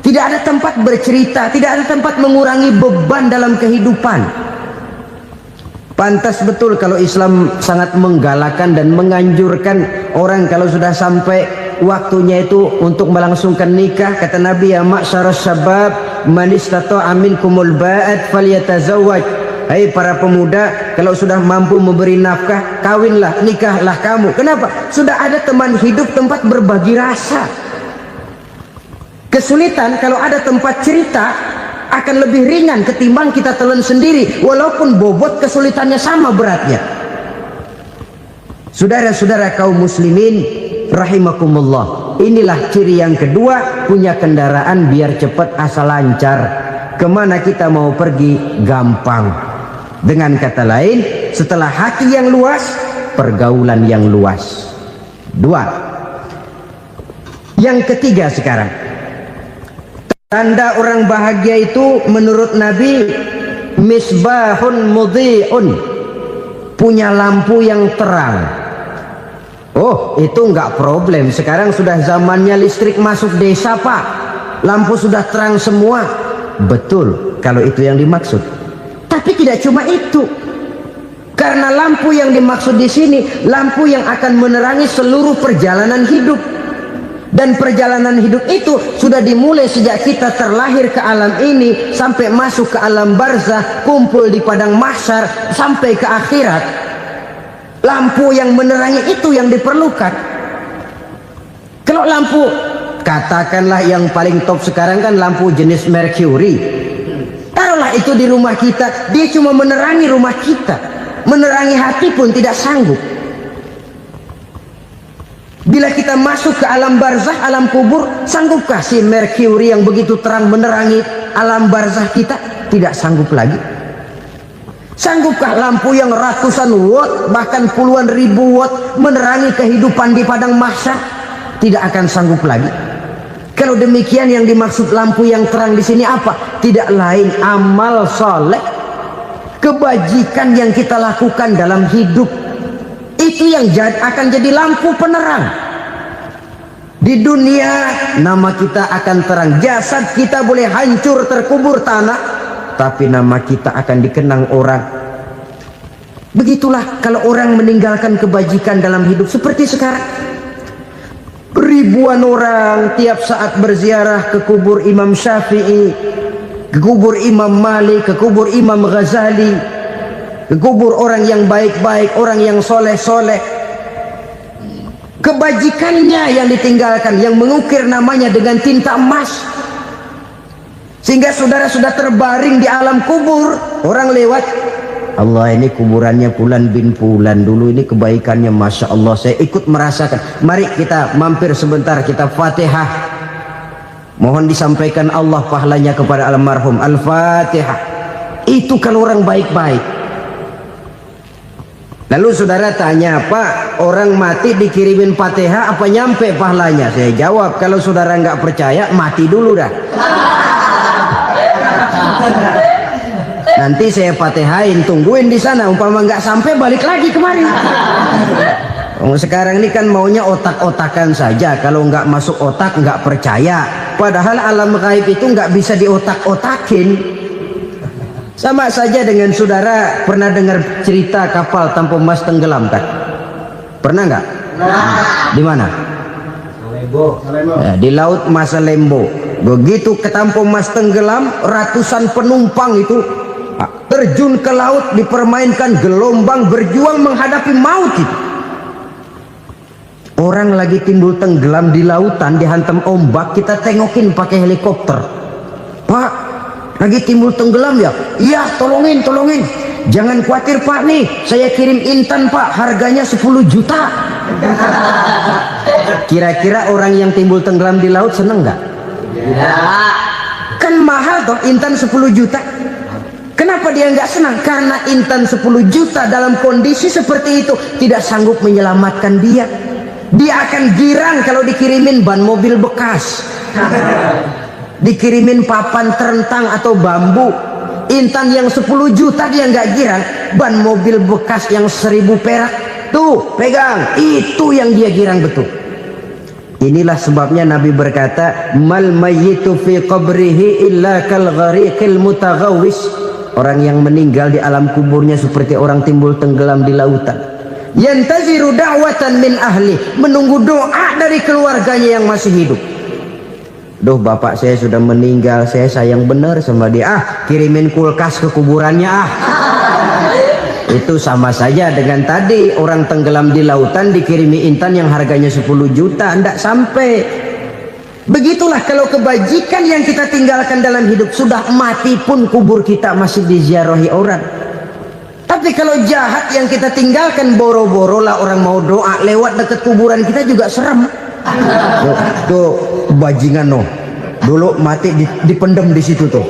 tidak ada tempat bercerita, tidak ada tempat mengurangi beban dalam kehidupan. Pantas betul kalau Islam sangat menggalakkan dan menganjurkan orang kalau sudah sampai waktunya itu untuk melangsungkan nikah. Kata Nabi, ya ma'syaras syabab man istata'a minkumul ba'at falyatazawwaj. Hai para pemuda, kalau sudah mampu memberi nafkah, kawinlah, nikahlah kamu. Kenapa? Sudah ada teman hidup, tempat berbagi rasa. Kesulitan kalau ada tempat cerita akan lebih ringan ketimbang kita telan sendiri, walaupun bobot kesulitannya sama beratnya. Saudara-saudara kaum muslimin rahimakumullah, inilah ciri yang kedua, punya kendaraan biar cepat asal lancar. Kemana kita mau pergi gampang. Dengan kata lain, setelah hati yang luas, pergaulan yang luas. Dua. Yang ketiga sekarang, tanda orang bahagia itu menurut Nabi, misbahun mudhi'un, punya lampu yang terang. Oh, itu enggak problem. Sekarang sudah zamannya listrik masuk desa, Pak. Lampu sudah terang semua. Betul, kalau itu yang dimaksud. Tapi tidak cuma itu. Karena lampu yang dimaksud di sini, lampu yang akan menerangi seluruh perjalanan hidup. Dan perjalanan hidup itu sudah dimulai sejak kita terlahir ke alam ini, sampai masuk ke alam barzah, kumpul di padang mahsyar, sampai ke akhirat. Lampu yang menerangi itu yang diperlukan. Kalau lampu, katakanlah yang paling top sekarang kan lampu jenis Mercury. Taruhlah itu di rumah kita, dia cuma menerangi rumah kita, menerangi hati pun tidak sanggup. Bila kita masuk ke alam barzah, alam kubur, sanggupkah si Mercury yang begitu terang menerangi alam barzah kita? Tidak sanggup lagi. Sanggupkah lampu yang ratusan watt, bahkan puluhan ribu watt menerangi kehidupan di padang mahsyar? Tidak akan sanggup lagi. Kalau demikian, yang dimaksud lampu yang terang di sini apa? Tidak lain amal soleh, kebajikan yang kita lakukan dalam hidup. Itu yang akan jadi lampu penerang. Di dunia nama kita akan terang, jasad kita boleh hancur terkubur tanah, tapi nama kita akan dikenang orang. Begitulah kalau orang meninggalkan kebajikan dalam hidup seperti sekarang. Ribuan orang tiap saat berziarah ke kubur Imam Syafi'i, ke kubur Imam Malik, ke kubur Imam Ghazali, ke kubur orang yang baik-baik, orang yang soleh-soleh. Kebajikannya yang ditinggalkan, yang mengukir namanya dengan tinta emas, sehingga saudara sudah terbaring di alam kubur. Orang lewat, Allah, ini kuburannya Fulan bin Fulan, dulu ini kebaikannya Masya Allah, saya ikut merasakan. Mari kita mampir sebentar, kita Fatihah, mohon disampaikan Allah pahalanya kepada almarhum. Al-Fatihah. Itu kalau orang baik-baik. Lalu saudara tanya, Pak, orang mati dikirimin Fatihah apa nyampe pahalanya? Saya jawab, kalau saudara nggak percaya, mati dulu dah. Nanti saya Fatihain, tungguin di sana. Umpama nggak sampai, balik lagi kemari. Sekarang ini kan maunya otak-otakan saja. Kalau nggak masuk otak nggak percaya. Padahal alam gaib itu nggak bisa diotak-otakin. Sama saja dengan saudara pernah dengar cerita kapal tanpa emas tenggelam kan? Pernah nggak? Di mana? Ya, di laut Masalembo. Begitu ketampo emas tenggelam, ratusan penumpang itu terjun ke laut, dipermainkan gelombang, berjuang menghadapi maut itu. Orang lagi timbul tenggelam di lautan, dihantam ombak, kita tengokin pakai helikopter. Pak, lagi timbul tenggelam ya? Iya, tolongin. Jangan khawatir Pak, nih saya kirim intan Pak, harganya 10 juta. Kira-kira orang yang timbul tenggelam di laut seneng nggak? Tidak. Kan mahal toh intan 10 juta. Kenapa dia nggak senang? Karena intan 10 juta dalam kondisi seperti itu tidak sanggup menyelamatkan dia. Dia akan girang kalau dikirimin ban mobil bekas, dikirimin papan terentang atau bambu. Intan yang 10 juta dia nggak girang, ban mobil bekas yang 1000 perak tuh pegang, itu yang dia girang betul. Inilah sebabnya Nabi berkata, mal mayyitu fi qabrihi illa kal ghariqil mutaghawwis. Orang yang meninggal di alam kuburnya seperti orang timbul tenggelam di lautan. Yantaziru da'watan min ahli, menunggu doa dari keluarganya yang masih hidup. Duh, bapak saya sudah meninggal, saya sayang benar sama dia. Kirimin kulkas ke kuburannya Itu sama saja dengan tadi orang tenggelam di lautan dikirimi intan yang harganya 10 juta, ndak sampai. Begitulah kalau kebajikan yang kita tinggalkan dalam hidup, sudah mati pun kubur kita masih diziarahi orang. Tapi kalau jahat yang kita tinggalkan, boro-boro lah orang mau doa lewat dekat kuburan kita juga serem. Tuh bajingan no, dulu mati dipendem di situ tuh.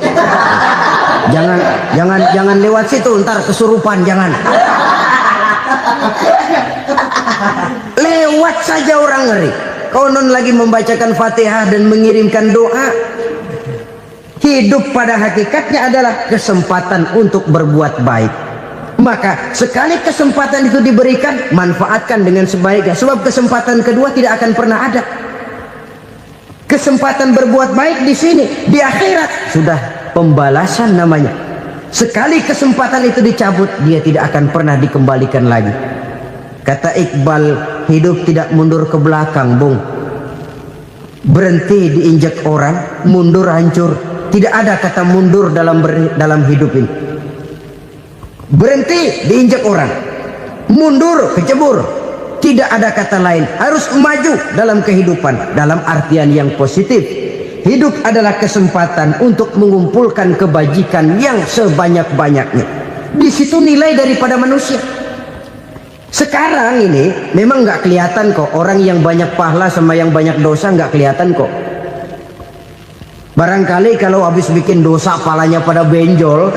Jangan lewat situ, ntar kesurupan, jangan. Lewat saja orang ngeri. Konon lagi membacakan Fatihah dan mengirimkan doa. Hidup pada hakikatnya adalah kesempatan untuk berbuat baik. Maka sekali kesempatan itu diberikan, manfaatkan dengan sebaiknya. Sebab kesempatan kedua tidak akan pernah ada. Kesempatan berbuat baik di sini, di akhirat sudah pembalasan namanya. Sekali kesempatan itu dicabut, dia tidak akan pernah dikembalikan lagi. Kata Iqbal, hidup tidak mundur ke belakang, Bung. Berhenti diinjak orang, mundur hancur. Tidak ada kata mundur dalam hidup ini. Berhenti diinjak orang, mundur kecebur. Tidak ada kata lain, harus maju dalam kehidupan dalam artian yang positif. Hidup adalah kesempatan untuk mengumpulkan kebajikan yang sebanyak-banyaknya. Di situ nilai daripada manusia. Sekarang ini memang nggak kelihatan kok, orang yang banyak pahala sama yang banyak dosa nggak kelihatan kok. Barangkali kalau habis bikin dosa palanya pada benjol,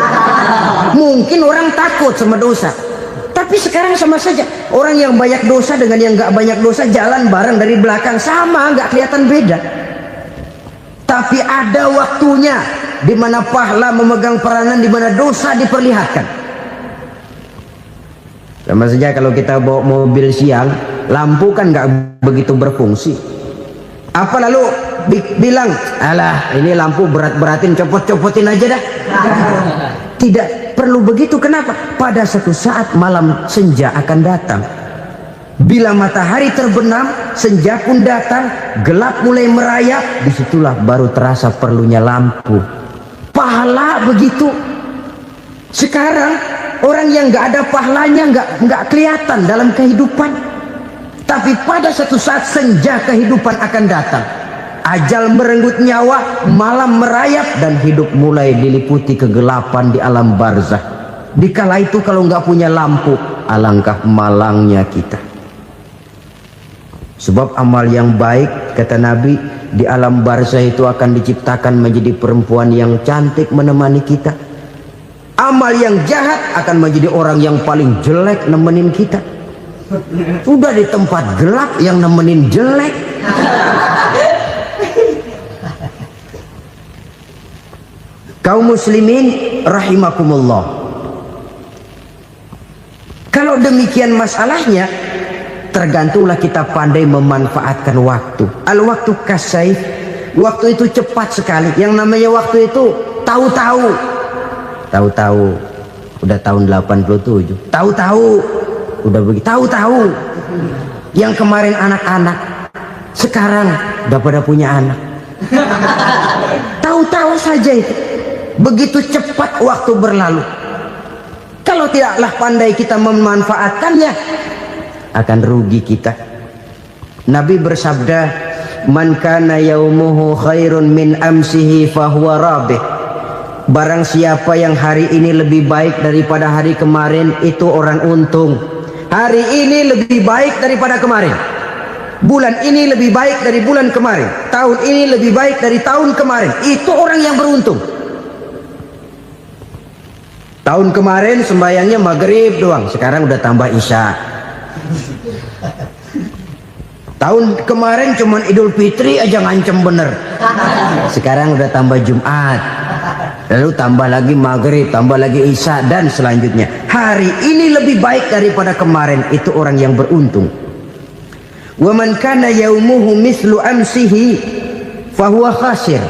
mungkin orang takut sama dosa. Tapi sekarang sama saja, orang yang banyak dosa dengan yang nggak banyak dosa jalan bareng dari belakang, sama, nggak kelihatan beda. Tapi ada waktunya di mana pahala memegang peranan, di mana dosa diperlihatkan. Sama saja kalau kita bawa mobil siang, lampu kan nggak begitu berfungsi. Apa lalu bilang, alah ini lampu berat-beratin, copot-copotin aja dah. Tidak perlu begitu. Kenapa? Pada satu saat malam senja akan datang. Bila matahari terbenam, senja pun datang, gelap mulai merayap, disitulah baru terasa perlunya lampu. Pahala begitu. Sekarang orang yang nggak ada pahalanya nggak kelihatan dalam kehidupan. Tapi pada satu saat senja kehidupan akan datang. Ajal merenggut nyawa, malam merayap, dan hidup mulai diliputi kegelapan di alam barzah. Dikala itu kalau nggak punya lampu, alangkah malangnya kita. Sebab amal yang baik, kata Nabi, di alam barzah itu akan diciptakan menjadi perempuan yang cantik menemani kita. Amal yang jahat akan menjadi orang yang paling jelek nemenin kita. Sudah di tempat gelap yang nemenin jelek. Kaum muslimin rahimakumullah, kalau demikian masalahnya, tergantunglah kita pandai memanfaatkan waktu. Al-waktu kasayf, waktu itu cepat sekali. Yang namanya waktu itu tahu-tahu udah tahun 87, tahu-tahu udah begitu, tahu-tahu yang kemarin anak-anak sekarang udah pada punya anak. Tahu-tahu saja itu. Begitu cepat waktu berlalu. Kalau tidaklah pandai kita memanfaatkannya, akan rugi kita. Nabi bersabda, "Man kana yaumuhu khairun min amsihi fahuwa rabih." Barang siapa yang hari ini lebih baik daripada hari kemarin, itu orang untung. Hari ini lebih baik daripada kemarin. Bulan ini lebih baik dari bulan kemarin. Tahun ini lebih baik dari tahun kemarin. Itu orang yang beruntung. Tahun kemarin sembahyangnya maghrib doang, sekarang udah tambah isya. Tahun kemarin cuman Idul Fitri aja ngancem bener, sekarang udah tambah Jumat, lalu tambah lagi maghrib, tambah lagi isya, dan selanjutnya. Hari ini lebih baik daripada kemarin, itu orang yang beruntung. Wa man kana yaumuhu mislu amsihi fahuwa khasir.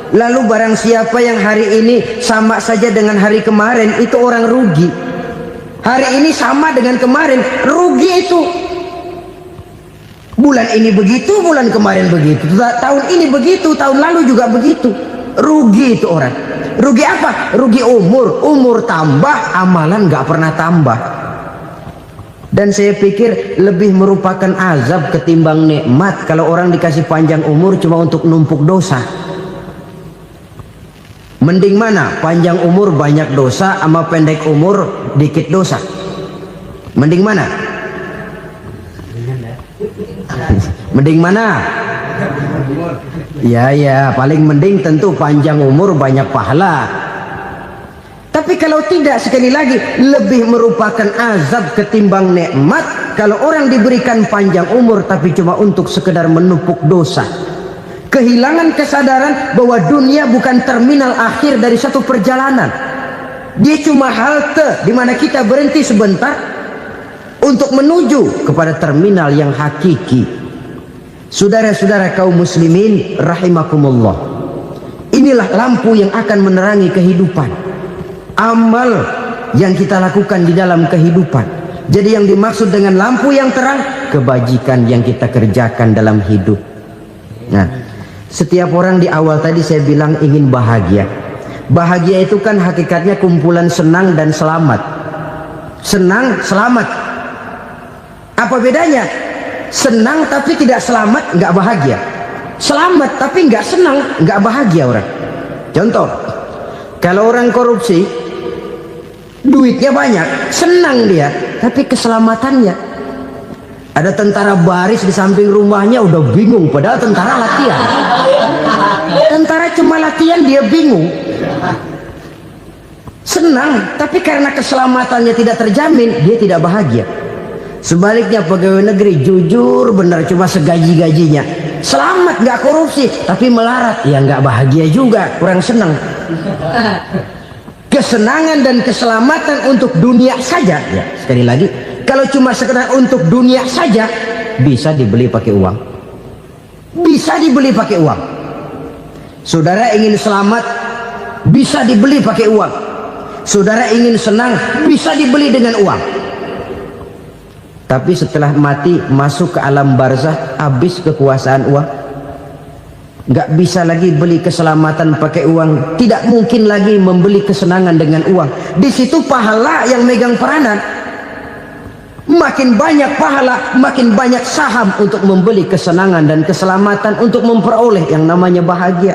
Lalu barang siapa yang hari ini sama saja dengan hari kemarin, itu orang rugi. Hari ini sama dengan kemarin, rugi itu. Bulan ini begitu, bulan kemarin begitu, tahun ini begitu, tahun lalu juga begitu. Rugi itu orang. Rugi apa? Rugi umur. Umur tambah, amalan gak pernah tambah. Dan saya pikir lebih merupakan azab ketimbang nikmat kalau orang dikasih panjang umur cuma untuk numpuk dosa. Mending mana? Panjang umur banyak dosa sama pendek umur dikit dosa? Mending mana? Mending mana? Ya, paling mending tentu panjang umur banyak pahala. Tapi kalau tidak, sekali lagi, lebih merupakan azab ketimbang nikmat kalau orang diberikan panjang umur tapi cuma untuk sekedar menumpuk dosa. Kehilangan kesadaran bahwa dunia bukan terminal akhir dari satu perjalanan. Dia cuma halte di mana kita berhenti sebentar untuk menuju kepada terminal yang hakiki. Saudara-saudara kaum muslimin rahimakumullah, inilah lampu yang akan menerangi kehidupan. Amal yang kita lakukan di dalam kehidupan. Jadi yang dimaksud dengan lampu yang terang, kebajikan yang kita kerjakan dalam hidup. Nah, setiap orang di awal tadi saya bilang ingin bahagia. Bahagia itu kan hakikatnya kumpulan senang dan selamat. Senang, selamat. Apa bedanya? Senang tapi tidak selamat, nggak bahagia. Selamat tapi nggak senang, nggak bahagia orang. Contoh, kalau orang korupsi, duitnya banyak, senang dia, tapi keselamatannya. Ada tentara baris di samping rumahnya udah bingung, padahal tentara latihan. Tentara cuma latihan, dia bingung. Senang, tapi karena keselamatannya tidak terjamin, dia tidak bahagia. Sebaliknya pegawai negeri jujur benar, cuma segaji-gajinya, selamat nggak korupsi, tapi melarat, ya nggak bahagia juga, kurang senang. Kesenangan dan keselamatan untuk dunia saja, ya sekali lagi, kalau cuma sekedar untuk dunia saja, bisa dibeli pakai uang. Bisa dibeli pakai uang. Saudara ingin selamat, bisa dibeli pakai uang. Saudara ingin senang, bisa dibeli dengan uang. Tapi setelah mati, masuk ke alam barzah, habis kekuasaan uang. Nggak bisa lagi beli keselamatan pakai uang. Tidak mungkin lagi membeli kesenangan dengan uang. Di situ pahala yang megang peranan. Makin banyak pahala, makin banyak saham untuk membeli kesenangan dan keselamatan, untuk memperoleh yang namanya bahagia.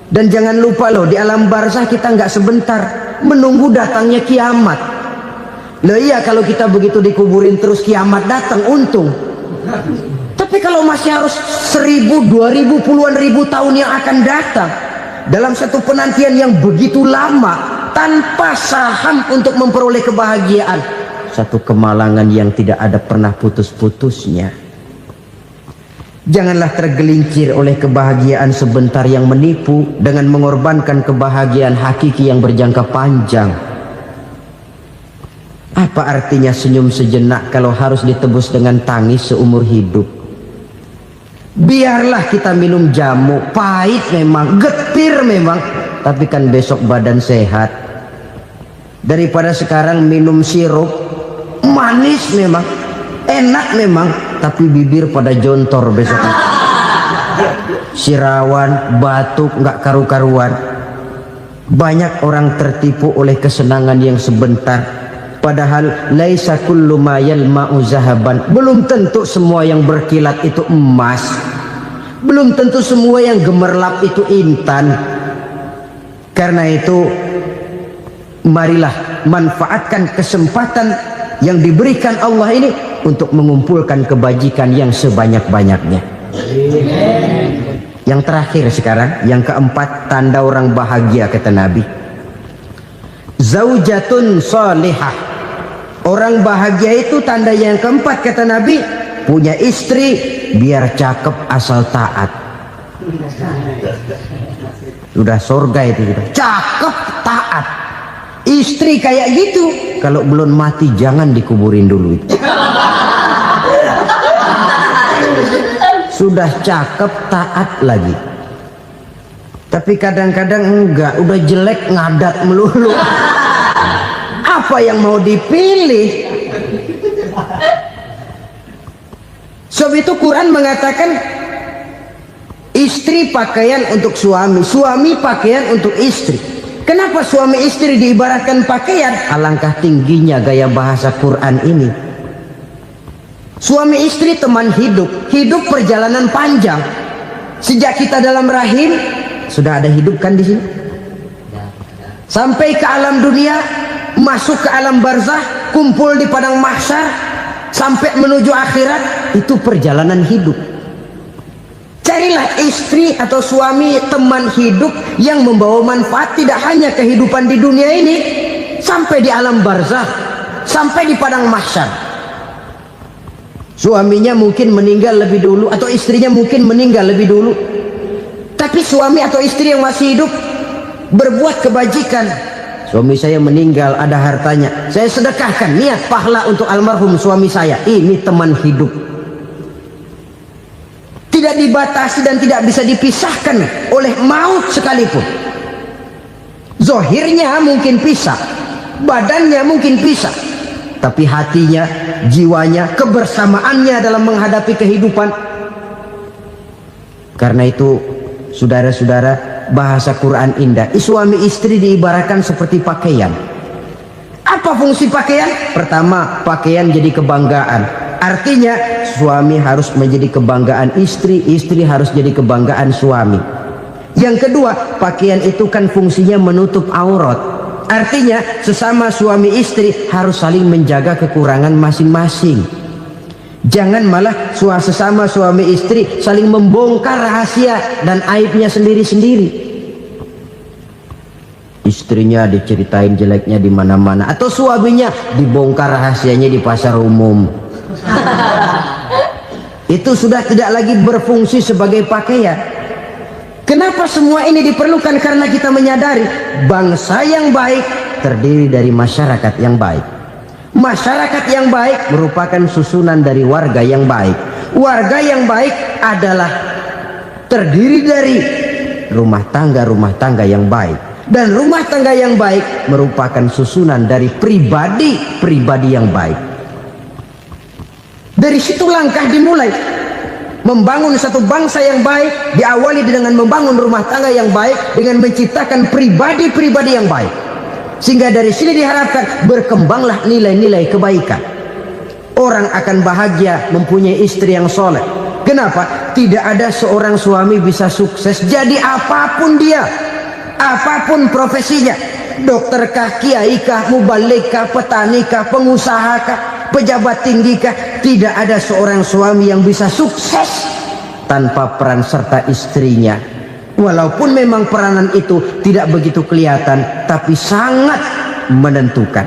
Dan jangan lupa loh, di alam barzah kita nggak sebentar, menunggu datangnya kiamat. Loh iya, kalau kita begitu dikuburin terus kiamat datang, untung. Tapi kalau masih harus 1000, 2000, puluhan ribu tahun yang akan datang, dalam satu penantian yang begitu lama, tanpa saham untuk memperoleh kebahagiaan, satu kemalangan yang tidak ada pernah putus-putusnya. Janganlah tergelincir oleh kebahagiaan sebentar yang menipu dengan mengorbankan kebahagiaan hakiki yang berjangka panjang. Apa artinya senyum sejenak kalau harus ditebus dengan tangis seumur hidup? Biarlah kita minum jamu, pahit memang, getir memang, tapi kan besok badan sehat. Daripada sekarang minum sirup, manis memang, enak memang, tapi bibir pada jontor besok. Sirawan, batuk, nggak karu-karuan. Banyak orang tertipu oleh kesenangan yang sebentar, padahal laisa kullu ma yalma'u zahaban. Belum tentu semua yang berkilat itu emas, belum tentu semua yang gemerlap itu intan. Karena itu marilah manfaatkan kesempatan yang diberikan Allah ini untuk mengumpulkan kebajikan yang sebanyak-banyaknya. Yang terakhir sekarang, yang keempat, tanda orang bahagia kata Nabi. Zaujatun salihah. Orang bahagia itu tanda yang keempat kata Nabi, punya istri biar cakep asal taat. Sudah surga itu, cakep taat. Istri kayak gitu, kalau belum mati jangan dikuburin dulu itu. Sudah cakep taat lagi, tapi kadang-kadang enggak, udah jelek ngadat melulu. Apa yang mau dipilih? Sebab itu Quran mengatakan istri pakaian untuk suami, suami pakaian untuk istri. Kenapa suami istri diibaratkan pakaian? Alangkah tingginya gaya bahasa Quran ini. Suami istri teman hidup, hidup perjalanan panjang. Sejak kita dalam rahim sudah ada hidup kan di sini. Sampai ke alam dunia, masuk ke alam barzah, kumpul di padang mahsyar, sampai menuju akhirat, itu perjalanan hidup. Carilah istri atau suami teman hidup yang membawa manfaat tidak hanya kehidupan di dunia ini, sampai di alam barzah, sampai di padang mahsyar. Suaminya mungkin meninggal lebih dulu, atau istrinya mungkin meninggal lebih dulu, tapi suami atau istri yang masih hidup berbuat kebajikan. Suami saya meninggal, ada hartanya, saya sedekahkan, niat pahala untuk almarhum suami saya. Ini teman hidup, tidak dibatasi dan tidak bisa dipisahkan oleh maut sekalipun. Zohirnya mungkin pisah, badannya mungkin pisah, tapi hatinya, jiwanya, kebersamaannya dalam menghadapi kehidupan. Karena itu saudara-saudara, bahasa Quran indah. Suami istri diibaratkan seperti pakaian. Apa fungsi pakaian? Pertama, pakaian jadi kebanggaan. Artinya suami harus menjadi kebanggaan istri, istri harus jadi kebanggaan suami. Yang kedua, pakaian itu kan fungsinya menutup aurat. Artinya sesama suami istri harus saling menjaga kekurangan masing-masing. Jangan malah sesama suami istri saling membongkar rahasia dan aibnya sendiri-sendiri. Istrinya diceritain jeleknya di mana-mana, atau suaminya dibongkar rahasianya di pasar umum. Itu sudah tidak lagi berfungsi sebagai pakaian. Kenapa semua ini diperlukan? Karena kita menyadari bangsa yang baik terdiri dari masyarakat yang baik. Masyarakat yang baik merupakan susunan dari warga yang baik. Warga yang baik adalah terdiri dari rumah tangga yang baik. Dan rumah tangga yang baik merupakan susunan dari pribadi yang baik. Dari situ langkah dimulai. Membangun satu bangsa yang baik diawali dengan membangun rumah tangga yang baik, dengan menciptakan pribadi-pribadi yang baik. Sehingga dari sini diharapkan berkembanglah nilai-nilai kebaikan. Orang akan bahagia mempunyai istri yang soleh. Kenapa? Tidak ada seorang suami bisa sukses jadi apapun dia, apapun profesinya. Dokterkah, kiaikah, mubalikah, petanikah, pengusahakah, pejabat tinggikah, tidak ada seorang suami yang bisa sukses tanpa peran serta istrinya. Walaupun memang peranan itu tidak begitu kelihatan, tapi sangat menentukan.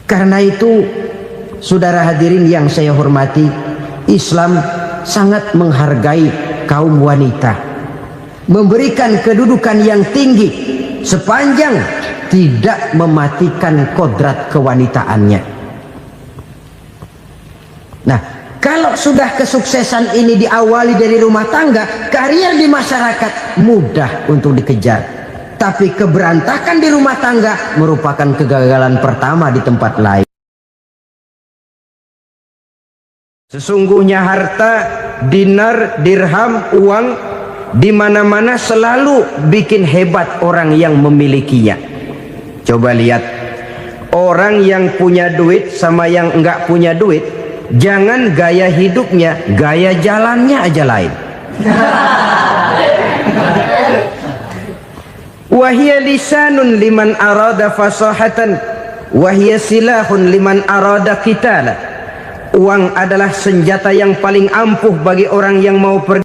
Karena itu, saudara hadirin yang saya hormati, Islam sangat menghargai kaum wanita, memberikan kedudukan yang tinggi sepanjang tidak mematikan kodrat kewanitaannya. Nah, kalau sudah kesuksesan ini diawali dari rumah tangga, karier di masyarakat mudah untuk dikejar. Tapi keberantakan di rumah tangga merupakan kegagalan pertama di tempat lain. Sesungguhnya harta, dinar, dirham, uang di mana-mana selalu bikin hebat orang yang memilikinya. Coba lihat, orang yang punya duit sama yang enggak punya duit, jangan gaya hidupnya, gaya jalannya aja lain. Wahia lisanun liman arada fasahatan, wahia silahun liman arada qitala. Uang adalah senjata yang paling ampuh bagi orang yang mau pergi.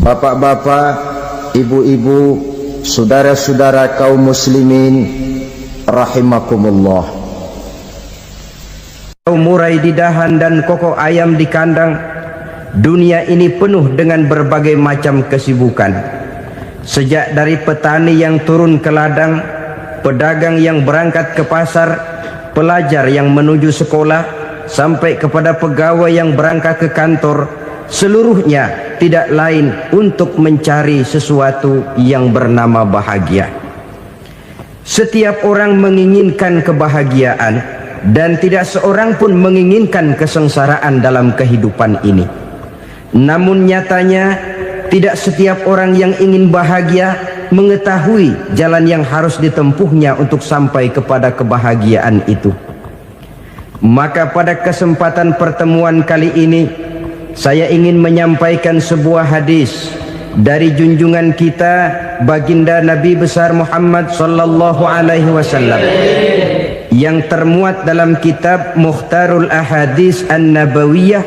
Bapak-bapak, ibu-ibu, saudara-saudara kaum muslimin rahimakumullah. Murai di dahan dan kokok ayam di kandang, dunia ini penuh dengan berbagai macam kesibukan. Sejak dari petani yang turun ke ladang, pedagang yang berangkat ke pasar, pelajar yang menuju sekolah, sampai kepada pegawai yang berangkat ke kantor, seluruhnya tidak lain untuk mencari sesuatu yang bernama bahagia. Setiap orang menginginkan kebahagiaan, dan tidak seorang pun menginginkan kesengsaraan dalam kehidupan ini. Namun nyatanya tidak setiap orang yang ingin bahagia mengetahui jalan yang harus ditempuhnya untuk sampai kepada kebahagiaan itu. Maka pada kesempatan pertemuan kali ini, saya ingin menyampaikan sebuah hadis dari junjungan kita baginda Nabi besar Muhammad sallallahu alaihi wasallam yang termuat dalam kitab Mukhtarul Ahadis An-Nabawiyah,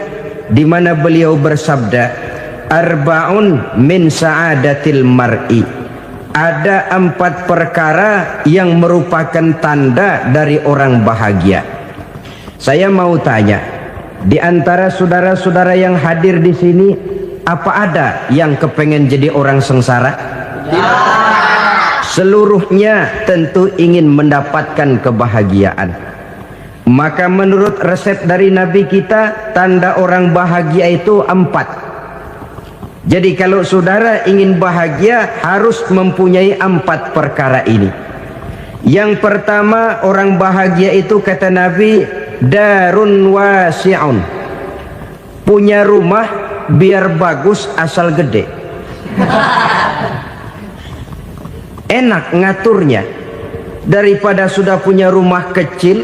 di mana beliau bersabda, arba'un min sa'adatil mar'i. Ada 4 perkara yang merupakan tanda dari orang bahagia. Saya mau tanya, di antara saudara-saudara yang hadir di sini, apa ada yang kepengen jadi orang sengsara? Seluruhnya tentu ingin mendapatkan kebahagiaan. Maka menurut resep dari Nabi kita, tanda orang bahagia itu 4. Jadi kalau saudara ingin bahagia, harus mempunyai 4 perkara ini. Yang pertama, orang bahagia itu kata Nabi, darun wasi'un. Punya rumah biar bagus asal gede. Enak ngaturnya, daripada sudah punya rumah kecil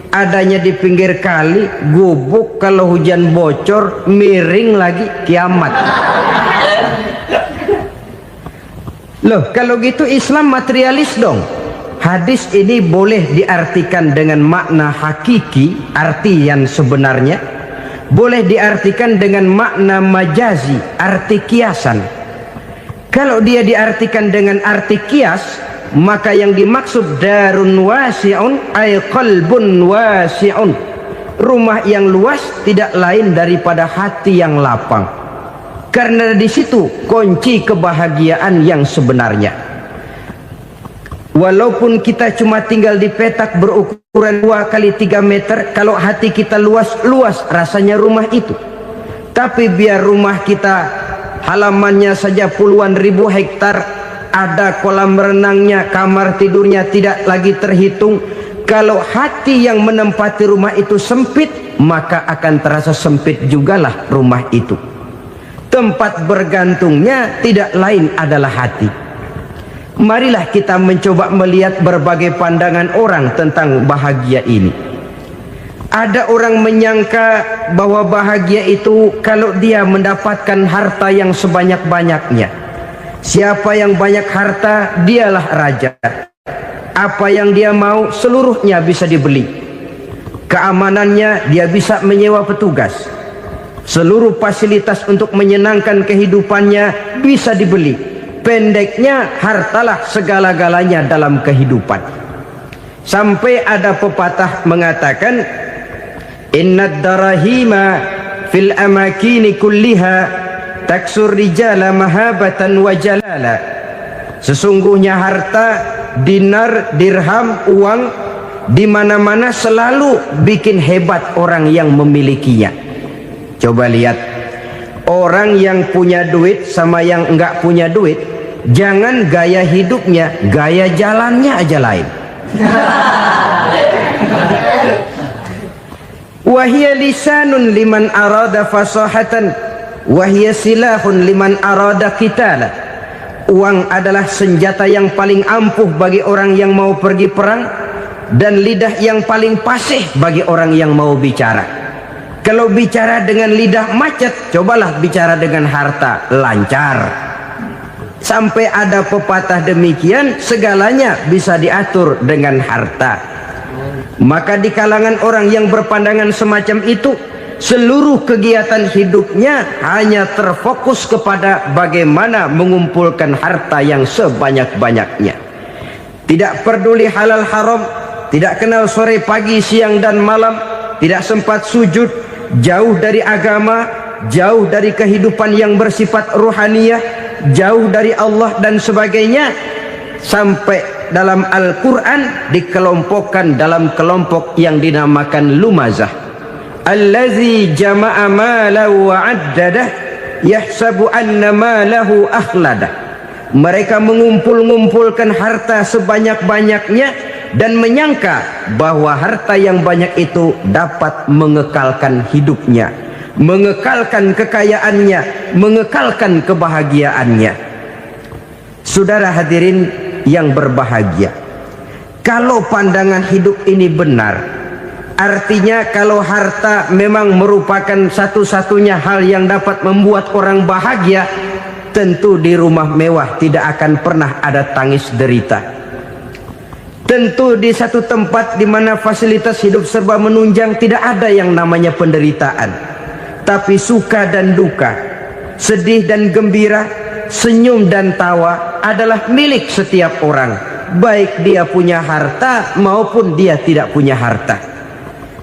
adanya di pinggir kali, gubuk, kalau hujan bocor, miring lagi, kiamat. Loh, kalau gitu Islam materialis dong. Hadis ini boleh diartikan dengan makna hakiki, arti yang sebenarnya, boleh diartikan dengan makna majazi, arti kiasan. Kalau dia diartikan dengan arti kias, maka yang dimaksud darun wasi'un ay qalbun wasi'un. Rumah yang luas tidak lain daripada hati yang lapang. Karena di situ kunci kebahagiaan yang sebenarnya. Walaupun kita cuma tinggal di petak berukuran 2 kali 3 meter, kalau hati kita luas-luas rasanya rumah itu. Tapi biar rumah kita halamannya saja puluhan ribu hektar, ada kolam renangnya, kamar tidurnya tidak lagi terhitung. Kalau hati yang menempati rumah itu sempit, maka akan terasa sempit jugalah rumah itu. Tempat bergantungnya tidak lain adalah hati. Marilah kita mencoba melihat berbagai pandangan orang tentang bahagia ini. Ada orang menyangka bahwa bahagia itu kalau dia mendapatkan harta yang sebanyak-banyaknya. Siapa yang banyak harta, dialah raja. Apa yang dia mau, seluruhnya bisa dibeli. Keamanannya, dia bisa menyewa petugas. Seluruh fasilitas untuk menyenangkan kehidupannya bisa dibeli. pendeknya hartalah segala-galanya dalam kehidupan. Sampai ada pepatah mengatakan, innad darahima fil amakini kulliha taksur rijala mahabatan wa jalala. Sesungguhnya harta, dinar, dirham, uang di mana-mana selalu bikin hebat orang yang memilikinya. Coba lihat, orang yang punya duit sama yang enggak punya duit, jangan gaya hidupnya, gaya jalannya aja lain. Wahia lisanun liman arada fasahatan, wahia silahun liman arada qitala. Uang adalah senjata yang paling ampuh bagi orang yang mau pergi perang, dan lidah yang paling fasih bagi orang yang mau bicara. Kalau bicara dengan lidah macet, cobalah bicara dengan harta, lancar. Sampai ada pepatah demikian, segalanya bisa diatur dengan harta. Maka di kalangan orang yang berpandangan semacam itu, seluruh kegiatan hidupnya hanya terfokus kepada bagaimana mengumpulkan harta yang sebanyak-banyaknya. Tidak peduli halal haram, tidak kenal sore pagi siang dan malam, tidak sempat sujud, jauh dari agama, jauh dari kehidupan yang bersifat ruhaniyah, jauh dari Allah dan sebagainya. Sampai dalam Al-Quran dikelompokkan dalam kelompok yang dinamakan lumazah. Allazi jama'a malahu wa 'addadah yahsabu anna malahu akhladah. Mereka mengumpul-ngumpulkan harta sebanyak-banyaknya dan menyangka bahwa harta yang banyak itu dapat mengekalkan hidupnya, mengekalkan kekayaannya, mengekalkan kebahagiaannya. Saudara hadirin yang berbahagia, kalau pandangan hidup ini benar, artinya kalau harta memang merupakan satu-satunya hal yang dapat membuat orang bahagia, tentu di rumah mewah tidak akan pernah ada tangis derita. Tentu di satu tempat di mana fasilitas hidup serba menunjang tidak ada yang namanya penderitaan. Tapi suka dan duka, sedih dan gembira, senyum dan tawa adalah milik setiap orang, baik dia punya harta maupun dia tidak punya harta.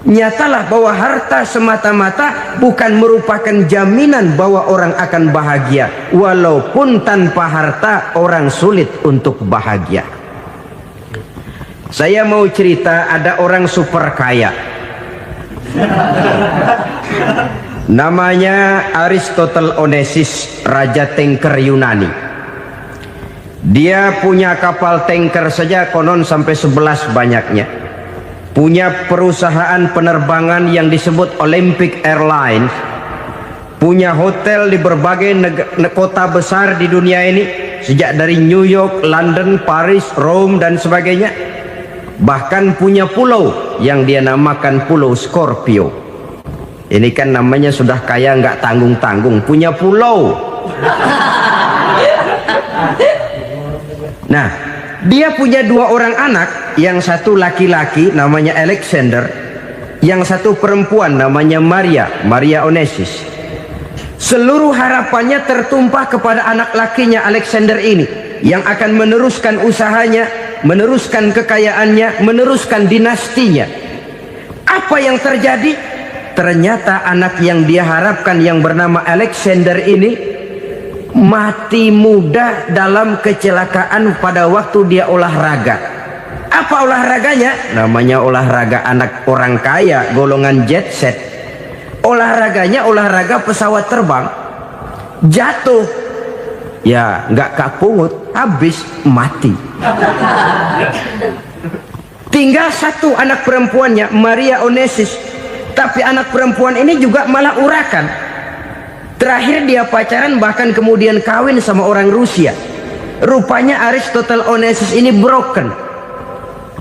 Nyatalah bahwa harta semata-mata bukan merupakan jaminan bahwa orang akan bahagia. Walaupun tanpa harta orang sulit untuk bahagia. Saya mau cerita, ada orang super kaya, namanya Aristotle Onesimus, raja tanker Yunani. Dia punya kapal tanker saja konon sampai 11 banyaknya. Punya perusahaan penerbangan yang disebut Olympic Airlines, punya hotel di berbagai kota besar di dunia ini, sejak dari New York, London, Paris, Rome dan sebagainya. Bahkan punya pulau yang dia namakan Pulau Scorpio. Ini kan namanya sudah kaya nggak tanggung-tanggung, punya pulau. Nah, dia punya 2 orang anak, yang satu laki-laki namanya Alexander, yang satu perempuan namanya Maria Onesimus. Seluruh harapannya tertumpah kepada anak lakinya Alexander ini, yang akan meneruskan usahanya, meneruskan kekayaannya, meneruskan dinastinya. Apa yang terjadi? Ternyata anak yang dia harapkan yang bernama Alexander ini mati muda dalam kecelakaan pada waktu dia olahraga. Apa olahraganya? Namanya olahraga anak orang kaya, golongan jet set. Olahraganya olahraga pesawat terbang. Jatuh, ya nggak kapungut, habis mati. Tinggal satu anak perempuannya, Maria Onesimus. Tapi anak perempuan ini juga malah urakan. Terakhir dia pacaran, bahkan kemudian kawin sama orang Rusia. Rupanya Aristotle Onesimus ini broken.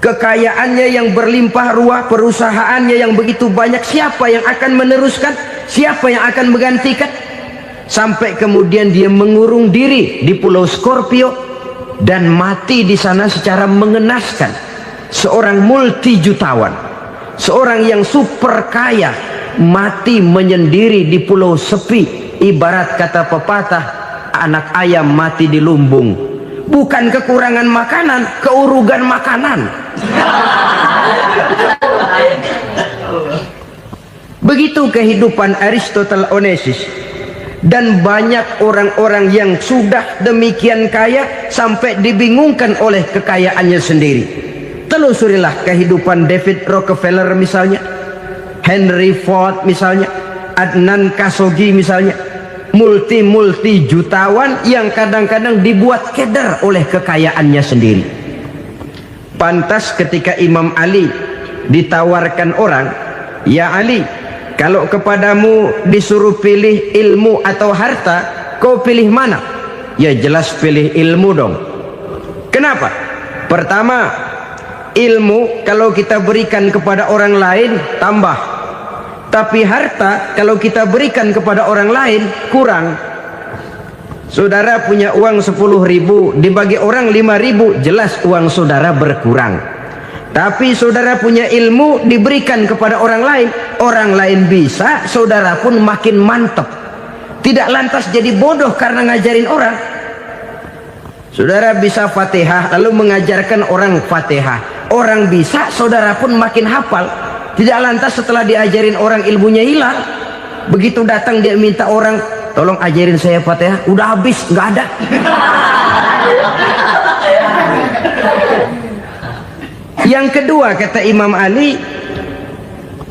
Kekayaannya yang berlimpah ruah, perusahaannya yang begitu banyak, siapa yang akan meneruskan? Siapa yang akan menggantikan? Sampai kemudian dia mengurung diri di Pulau Scorpio dan mati di sana secara mengenaskan. Seorang multi jutawan, seorang yang super kaya, mati menyendiri di pulau sepi. Ibarat kata pepatah, anak ayam mati di lumbung. Bukan kekurangan makanan, keurugan makanan. Begitu kehidupan Aristotle Onassis. Dan banyak orang-orang yang sudah demikian kaya sampai dibingungkan oleh kekayaannya sendiri. Telusurilah kehidupan David Rockefeller misalnya, Henry Ford misalnya, Adnan Khashoggi misalnya, multi jutawan yang kadang-kadang dibuat keder oleh kekayaannya sendiri. Pantas ketika Imam Ali ditawarkan orang, "Ya Ali, kalau kepadamu disuruh pilih ilmu atau harta, kau pilih mana?" Ya jelas pilih ilmu dong. Kenapa? Pertama, ilmu kalau kita berikan kepada orang lain tambah. Tapi harta kalau kita berikan kepada orang lain kurang. Saudara punya uang 10.000, dibagi orang 5.000, jelas uang saudara berkurang. Tapi saudara punya ilmu diberikan kepada orang lain bisa, saudara pun makin mantap. Tidak lantas jadi bodoh karena ngajarin orang. Saudara bisa Fatihah lalu mengajarkan orang Fatihah. Orang bisa, saudara pun makin hafal. Tidak lantas setelah diajarin orang ilmunya hilang. Begitu datang dia minta orang, "Tolong ajarin saya Fatihah." Udah habis, nggak ada. Yang kedua kata Imam Ali,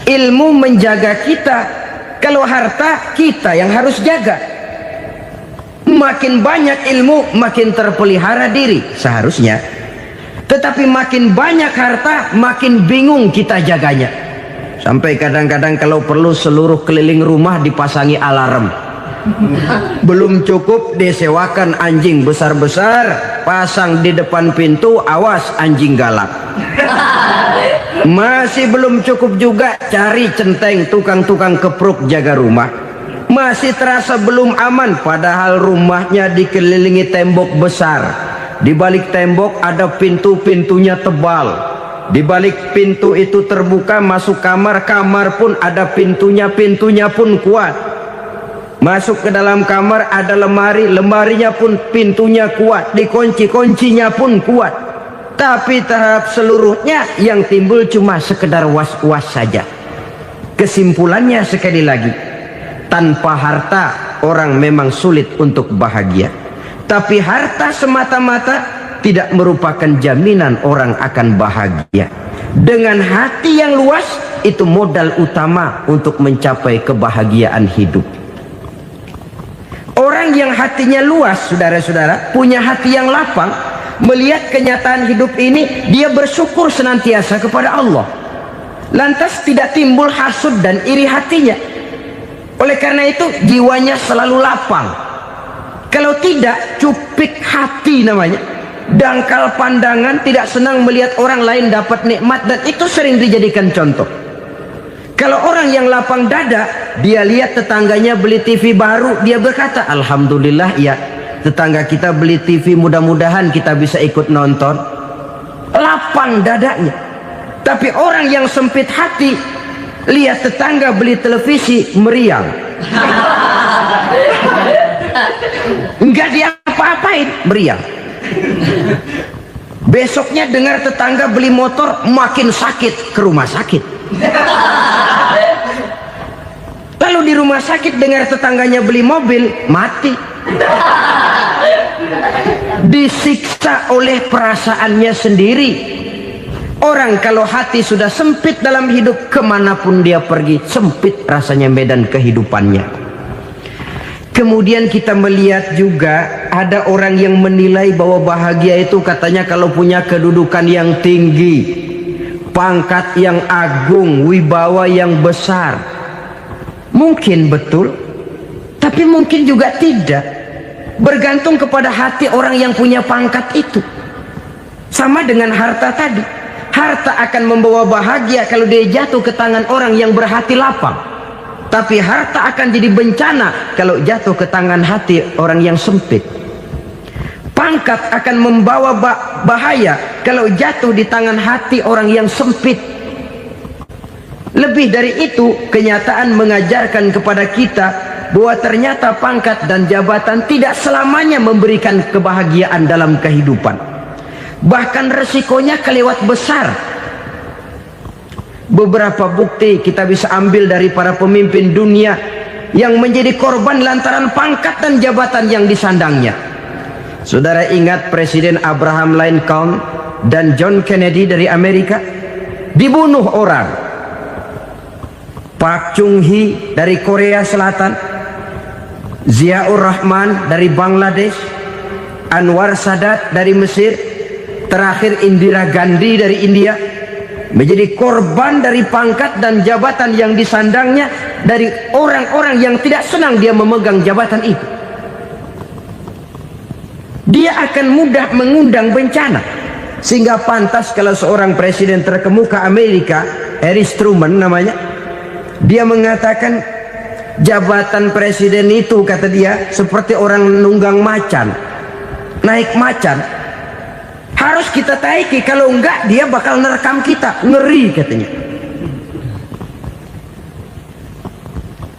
ilmu menjaga kita. Kalau harta kita yang harus jaga. Makin banyak ilmu makin terpelihara diri seharusnya. Tetapi makin banyak harta makin bingung kita jaganya. Sampai kadang-kadang kalau perlu seluruh keliling rumah dipasangi alarm. Belum cukup disewakan anjing besar-besar, pasang di depan pintu, awas anjing galak. Masih belum cukup juga, cari centeng tukang-tukang kepruk jaga rumah. Masih terasa belum aman, padahal rumahnya dikelilingi tembok besar. Di balik tembok ada pintu-pintunya tebal. Di balik pintu itu terbuka masuk kamar, kamar pun ada pintunya, pintunya pun kuat. Masuk ke dalam kamar ada lemari, lemarinya pun pintunya kuat, dikunci, kuncinya pun kuat. Tapi terhadap seluruhnya yang timbul cuma sekedar was-was saja. Kesimpulannya sekali lagi, tanpa harta orang memang sulit untuk bahagia. Tapi harta semata-mata tidak merupakan jaminan orang akan bahagia. Dengan hati yang luas, itu modal utama untuk mencapai kebahagiaan hidup. Orang yang hatinya luas, saudara-saudara, punya hati yang lapang, melihat kenyataan hidup ini, dia bersyukur senantiasa kepada Allah. Lantas tidak timbul hasud dan iri hatinya. Oleh karena itu jiwanya selalu lapang. Kalau tidak, cupik hati namanya, dangkal pandangan, tidak senang melihat orang lain dapat nikmat, dan itu sering dijadikan contoh. Kalau orang yang lapang dada, dia lihat tetangganya beli TV baru, dia berkata, "Alhamdulillah ya, tetangga kita beli TV, mudah-mudahan kita bisa ikut nonton." Lapang dadanya. Tapi orang yang sempit hati, lihat tetangga beli televisi, meriang. Enggak diapa-apain, meriang. Besoknya dengar tetangga beli motor, makin sakit, ke rumah sakit. Lalu di rumah sakit dengar tetangganya beli mobil, mati. Disiksa oleh perasaannya sendiri. Orang kalau hati sudah sempit dalam hidup, kemanapun dia pergi, sempit rasanya medan kehidupannya. Kemudian kita melihat juga ada orang yang menilai bahwa bahagia itu katanya kalau punya kedudukan yang tinggi, pangkat yang agung, wibawa yang besar. Mungkin betul, tapi mungkin juga tidak. Bergantung kepada hati orang yang punya pangkat itu. Sama dengan harta tadi. Harta akan membawa bahagia kalau dia jatuh ke tangan orang yang berhati lapang. Tapi harta akan jadi bencana kalau jatuh ke tangan hati orang yang sempit. Pangkat akan membawa bahaya kalau jatuh di tangan hati orang yang sempit. Lebih dari itu, kenyataan mengajarkan kepada kita bahwa ternyata pangkat dan jabatan tidak selamanya memberikan kebahagiaan dalam kehidupan. Bahkan resikonya kelewat besar. Beberapa bukti kita bisa ambil dari para pemimpin dunia yang menjadi korban lantaran pangkat dan jabatan yang disandangnya. Saudara ingat Presiden Abraham Lincoln dan John Kennedy dari Amerika dibunuh orang. Park Chung-hee dari Korea Selatan, Ziaur Rahman dari Bangladesh, Anwar Sadat dari Mesir, terakhir Indira Gandhi dari India, menjadi korban dari pangkat dan jabatan yang disandangnya dari orang-orang yang tidak senang dia memegang jabatan itu. Dia akan mudah mengundang bencana, sehingga pantas kalau seorang presiden terkemuka Amerika, Harry Truman namanya, dia mengatakan jabatan presiden itu, kata dia, seperti orang nunggang macan, naik macan, harus kita taiki, kalau enggak dia bakal nerekam kita, ngeri katanya.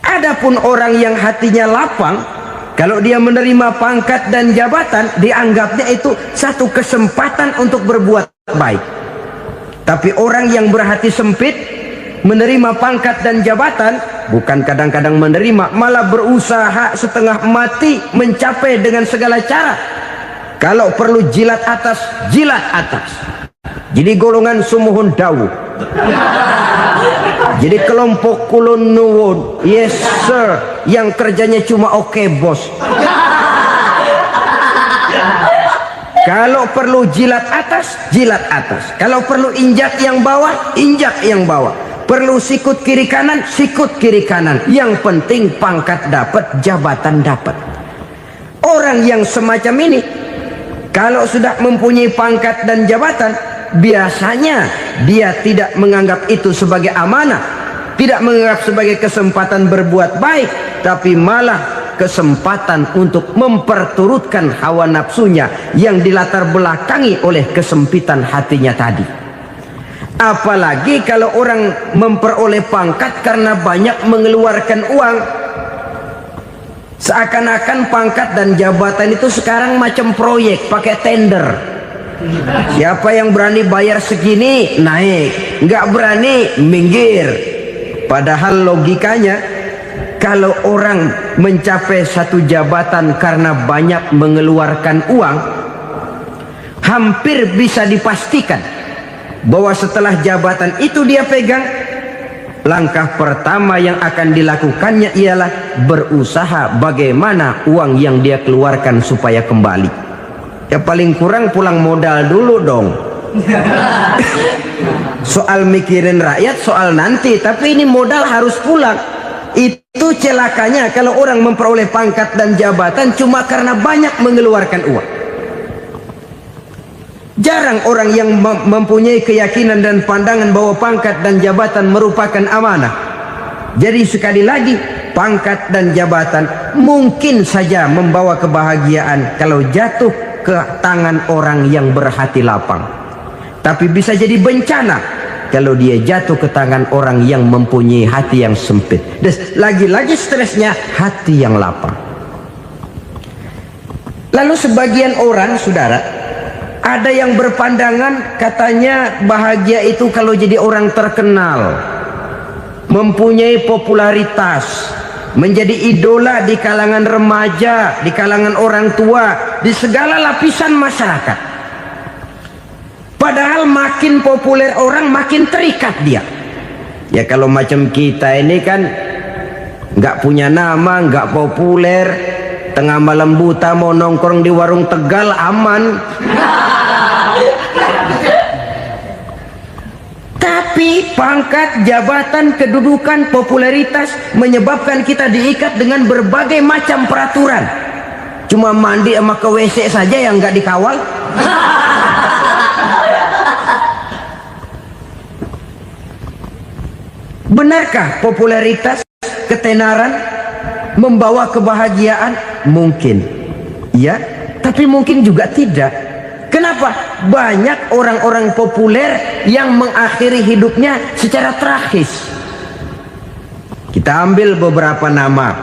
Adapun orang yang hatinya lapang, kalau dia menerima pangkat dan jabatan, dianggapnya itu satu kesempatan untuk berbuat baik. Tapi orang yang berhati sempit, menerima pangkat dan jabatan, bukan kadang-kadang menerima, malah berusaha setengah mati mencapai dengan segala cara. Kalau perlu jilat atas, jilat atas. Jadi golongan sumuhun dawuh. Jadi kelompok kulon nuwun, yes sir, yang kerjanya cuma oke bos. Kalau perlu jilat atas, jilat atas. Kalau perlu injak yang bawah, injak yang bawah. Perlu sikut kiri kanan, sikut kiri kanan. Yang penting pangkat dapat, jabatan dapat. Orang yang semacam ini, kalau sudah mempunyai pangkat dan jabatan, biasanya dia tidak menganggap itu sebagai amanah, tidak menganggap sebagai kesempatan berbuat baik, tapi malah kesempatan untuk memperturutkan hawa nafsunya yang dilatar belakangi oleh kesempitan hatinya tadi. Apalagi kalau orang memperoleh pangkat karena banyak mengeluarkan uang, seakan-akan pangkat dan jabatan itu sekarang macam proyek, pakai tender. Siapa yang berani bayar segini naik, nggak berani minggir. Padahal logikanya, kalau orang mencapai satu jabatan karena banyak mengeluarkan uang, hampir bisa dipastikan bahwa setelah jabatan itu dia pegang, langkah pertama yang akan dilakukannya ialah berusaha bagaimana uang yang dia keluarkan supaya kembali. Ya paling kurang pulang modal dulu dong. Soal mikirin rakyat soal nanti, tapi ini modal harus pulang. Itu celakanya kalau orang memperoleh pangkat dan jabatan cuma karena banyak mengeluarkan uang. Jarang orang yang mempunyai keyakinan dan pandangan bahwa pangkat dan jabatan merupakan amanah. Jadi sekali lagi, pangkat dan jabatan mungkin saja membawa kebahagiaan kalau jatuh ke tangan orang yang berhati lapang. Tapi bisa jadi bencana kalau dia jatuh ke tangan orang yang mempunyai hati yang sempit. Dan lagi-lagi stresnya hati yang lapang. Lalu sebagian orang, saudara, ada yang berpandangan katanya bahagia itu kalau jadi orang terkenal, mempunyai popularitas, menjadi idola di kalangan remaja, di kalangan orang tua, di segala lapisan masyarakat. Padahal makin populer orang makin terikat dia. Ya kalau macam kita ini kan nggak punya nama, nggak populer, tengah malam buta mau nongkrong di warung Tegal aman. Tapi pangkat, jabatan, kedudukan, popularitas menyebabkan kita diikat dengan berbagai macam peraturan. Cuma mandi sama ke WC saja yang nggak dikawal. Benarkah popularitas, ketenaran membawa kebahagiaan? Mungkin ya, tapi mungkin juga tidak. Kenapa? Banyak orang-orang populer yang mengakhiri hidupnya secara tragis. Kita ambil beberapa nama.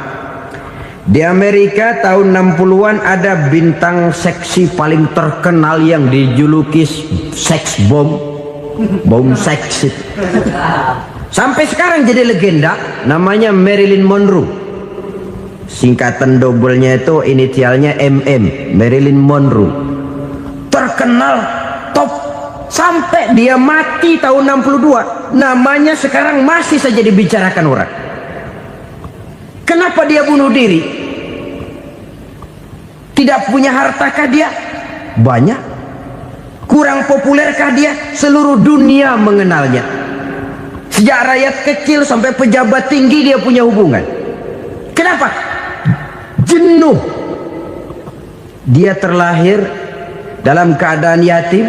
Di Amerika tahun 60-an ada bintang seksi paling terkenal yang dijuluki seks bom, bom seks. Sampai sekarang jadi legenda, namanya Marilyn Monroe. Singkatan doublenya itu inisialnya MM, Marilyn Monroe. Terkenal, top, sampai dia mati tahun 62. Namanya sekarang masih saja dibicarakan orang. Kenapa dia bunuh diri? Tidak punya hartakah dia? Banyak. Kurang populerkah dia? Seluruh dunia mengenalnya. Sejak rakyat kecil sampai pejabat tinggi dia punya hubungan. Kenapa? Jenuh. Dia terlahir dalam keadaan yatim.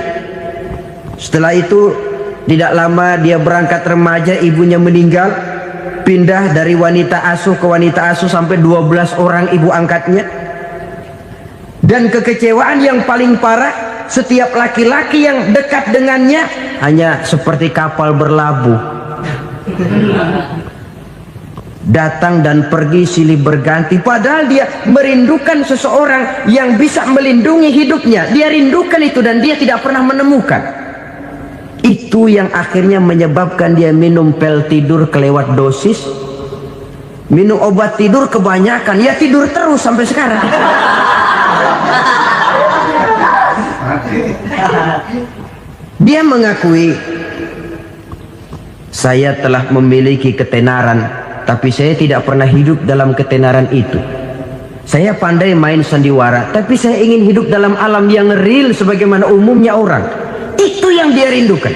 Setelah itu tidak lama dia berangkat remaja, ibunya meninggal. Pindah dari wanita asuh ke wanita asuh sampai 12 orang ibu angkatnya. Dan kekecewaan yang paling parah, setiap laki-laki yang dekat dengannya hanya seperti kapal berlabuh, datang dan pergi silih berganti. Padahal dia merindukan seseorang yang bisa melindungi hidupnya. Dia rindukan itu dan dia tidak pernah menemukan. Itu yang akhirnya menyebabkan dia minum pil tidur kelewat dosis, minum obat tidur kebanyakan, ya tidur terus sampai sekarang. Dia mengakui, saya telah memiliki ketenaran, tapi saya tidak pernah hidup dalam ketenaran itu. Saya pandai main sandiwara, tapi saya ingin hidup dalam alam yang real sebagaimana umumnya orang. Itu yang dia rindukan.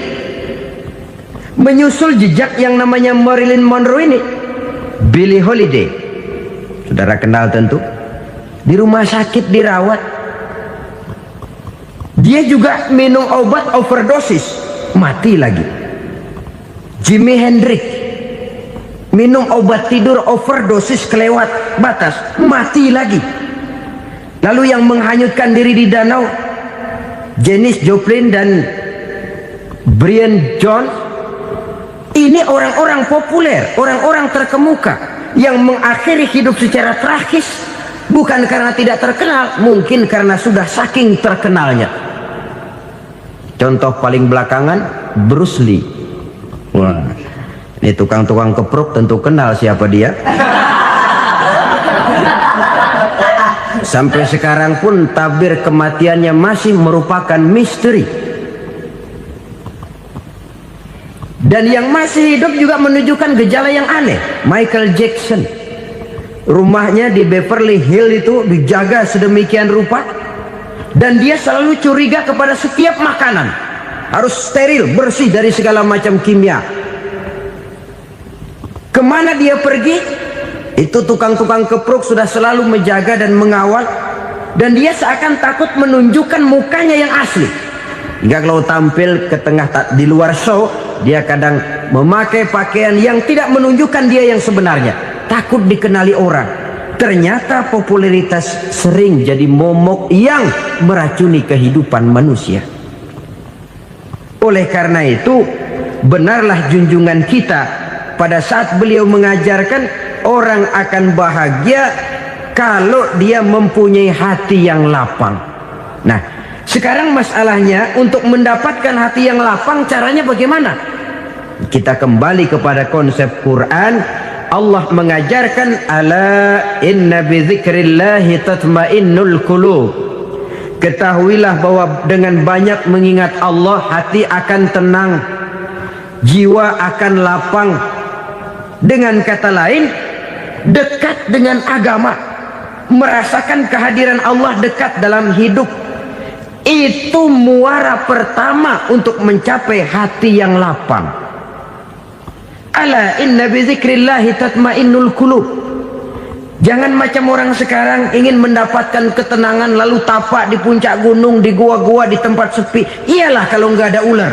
Menyusul jejak yang namanya Marilyn Monroe ini, Billie Holiday, saudara kenal tentu, di rumah sakit dirawat. Dia juga minum obat overdosis, mati lagi. Jimi Hendrix minum obat tidur overdosis kelewat batas, mati lagi. Lalu yang menghanyutkan diri di danau, Janis Joplin dan Brian Jones. Ini orang-orang populer, orang-orang terkemuka yang mengakhiri hidup secara tragis, bukan karena tidak terkenal, mungkin karena sudah saking terkenalnya. Contoh paling belakangan, Bruce Lee. Wah, ini tukang-tukang keprok tentu kenal siapa dia. Sampai sekarang pun tabir kematiannya masih merupakan misteri. Dan yang masih hidup juga menunjukkan gejala yang aneh. Michael Jackson, rumahnya di Beverly Hills itu dijaga sedemikian rupa, dan dia selalu curiga kepada setiap makanan harus steril, bersih dari segala macam kimia. Kemana dia pergi, itu tukang-tukang keprok sudah selalu menjaga dan mengawal, dan dia seakan takut menunjukkan mukanya yang asli. Hingga kalau tampil ke tengah di luar show, dia kadang memakai pakaian yang tidak menunjukkan dia yang sebenarnya, takut dikenali orang. Ternyata popularitas sering jadi momok yang meracuni kehidupan manusia. Oleh karena itu, benarlah junjungan kita pada saat beliau mengajarkan orang akan bahagia kalau dia mempunyai hati yang lapang. Nah, sekarang masalahnya untuk mendapatkan hati yang lapang, caranya bagaimana? Kita kembali kepada konsep Quran. Allah mengajarkan, ala inna bi dzikrillahi tatmainnul qulub. Ketahuilah bahwa dengan banyak mengingat Allah, hati akan tenang, jiwa akan lapang. Dengan kata lain, dekat dengan agama, merasakan kehadiran Allah dekat dalam hidup. Itu muara pertama untuk mencapai hati yang lapang. Ala inna bi dzikrillahi tatmainnul qulub. Jangan macam orang sekarang ingin mendapatkan ketenangan lalu tapak di puncak gunung, di gua-gua, di tempat sepi. Iyalah kalau nggak ada ular.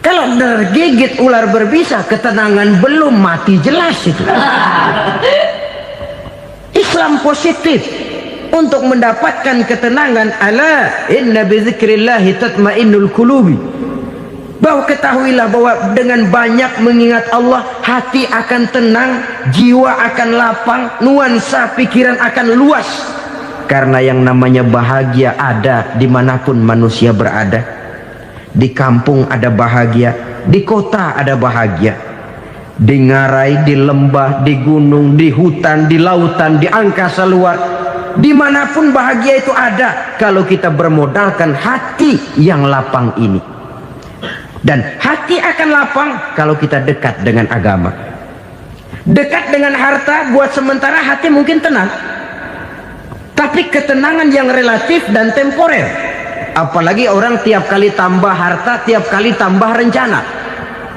Kalau tergigit ular berbisa, ketenangan belum, mati jelas itu. Islam positif untuk mendapatkan ketenangan. Ala inna bi dzikrillahi tatmainnul qulubi. Bahwa ketahuilah bahwa dengan banyak mengingat Allah, hati akan tenang, jiwa akan lapang, nuansa pikiran akan luas. Karena yang namanya bahagia ada dimanapun manusia berada. Di kampung ada bahagia, di kota ada bahagia, di ngarai, di lembah, di gunung, di hutan, di lautan, di angkasa luar, dimanapun bahagia itu ada kalau kita bermodalkan hati yang lapang ini. Dan hati akan lapang kalau kita dekat dengan agama. Dekat dengan harta buat sementara hati mungkin tenang, tapi ketenangan yang relatif dan temporer. Apalagi orang tiap kali tambah harta, tiap kali tambah rencana,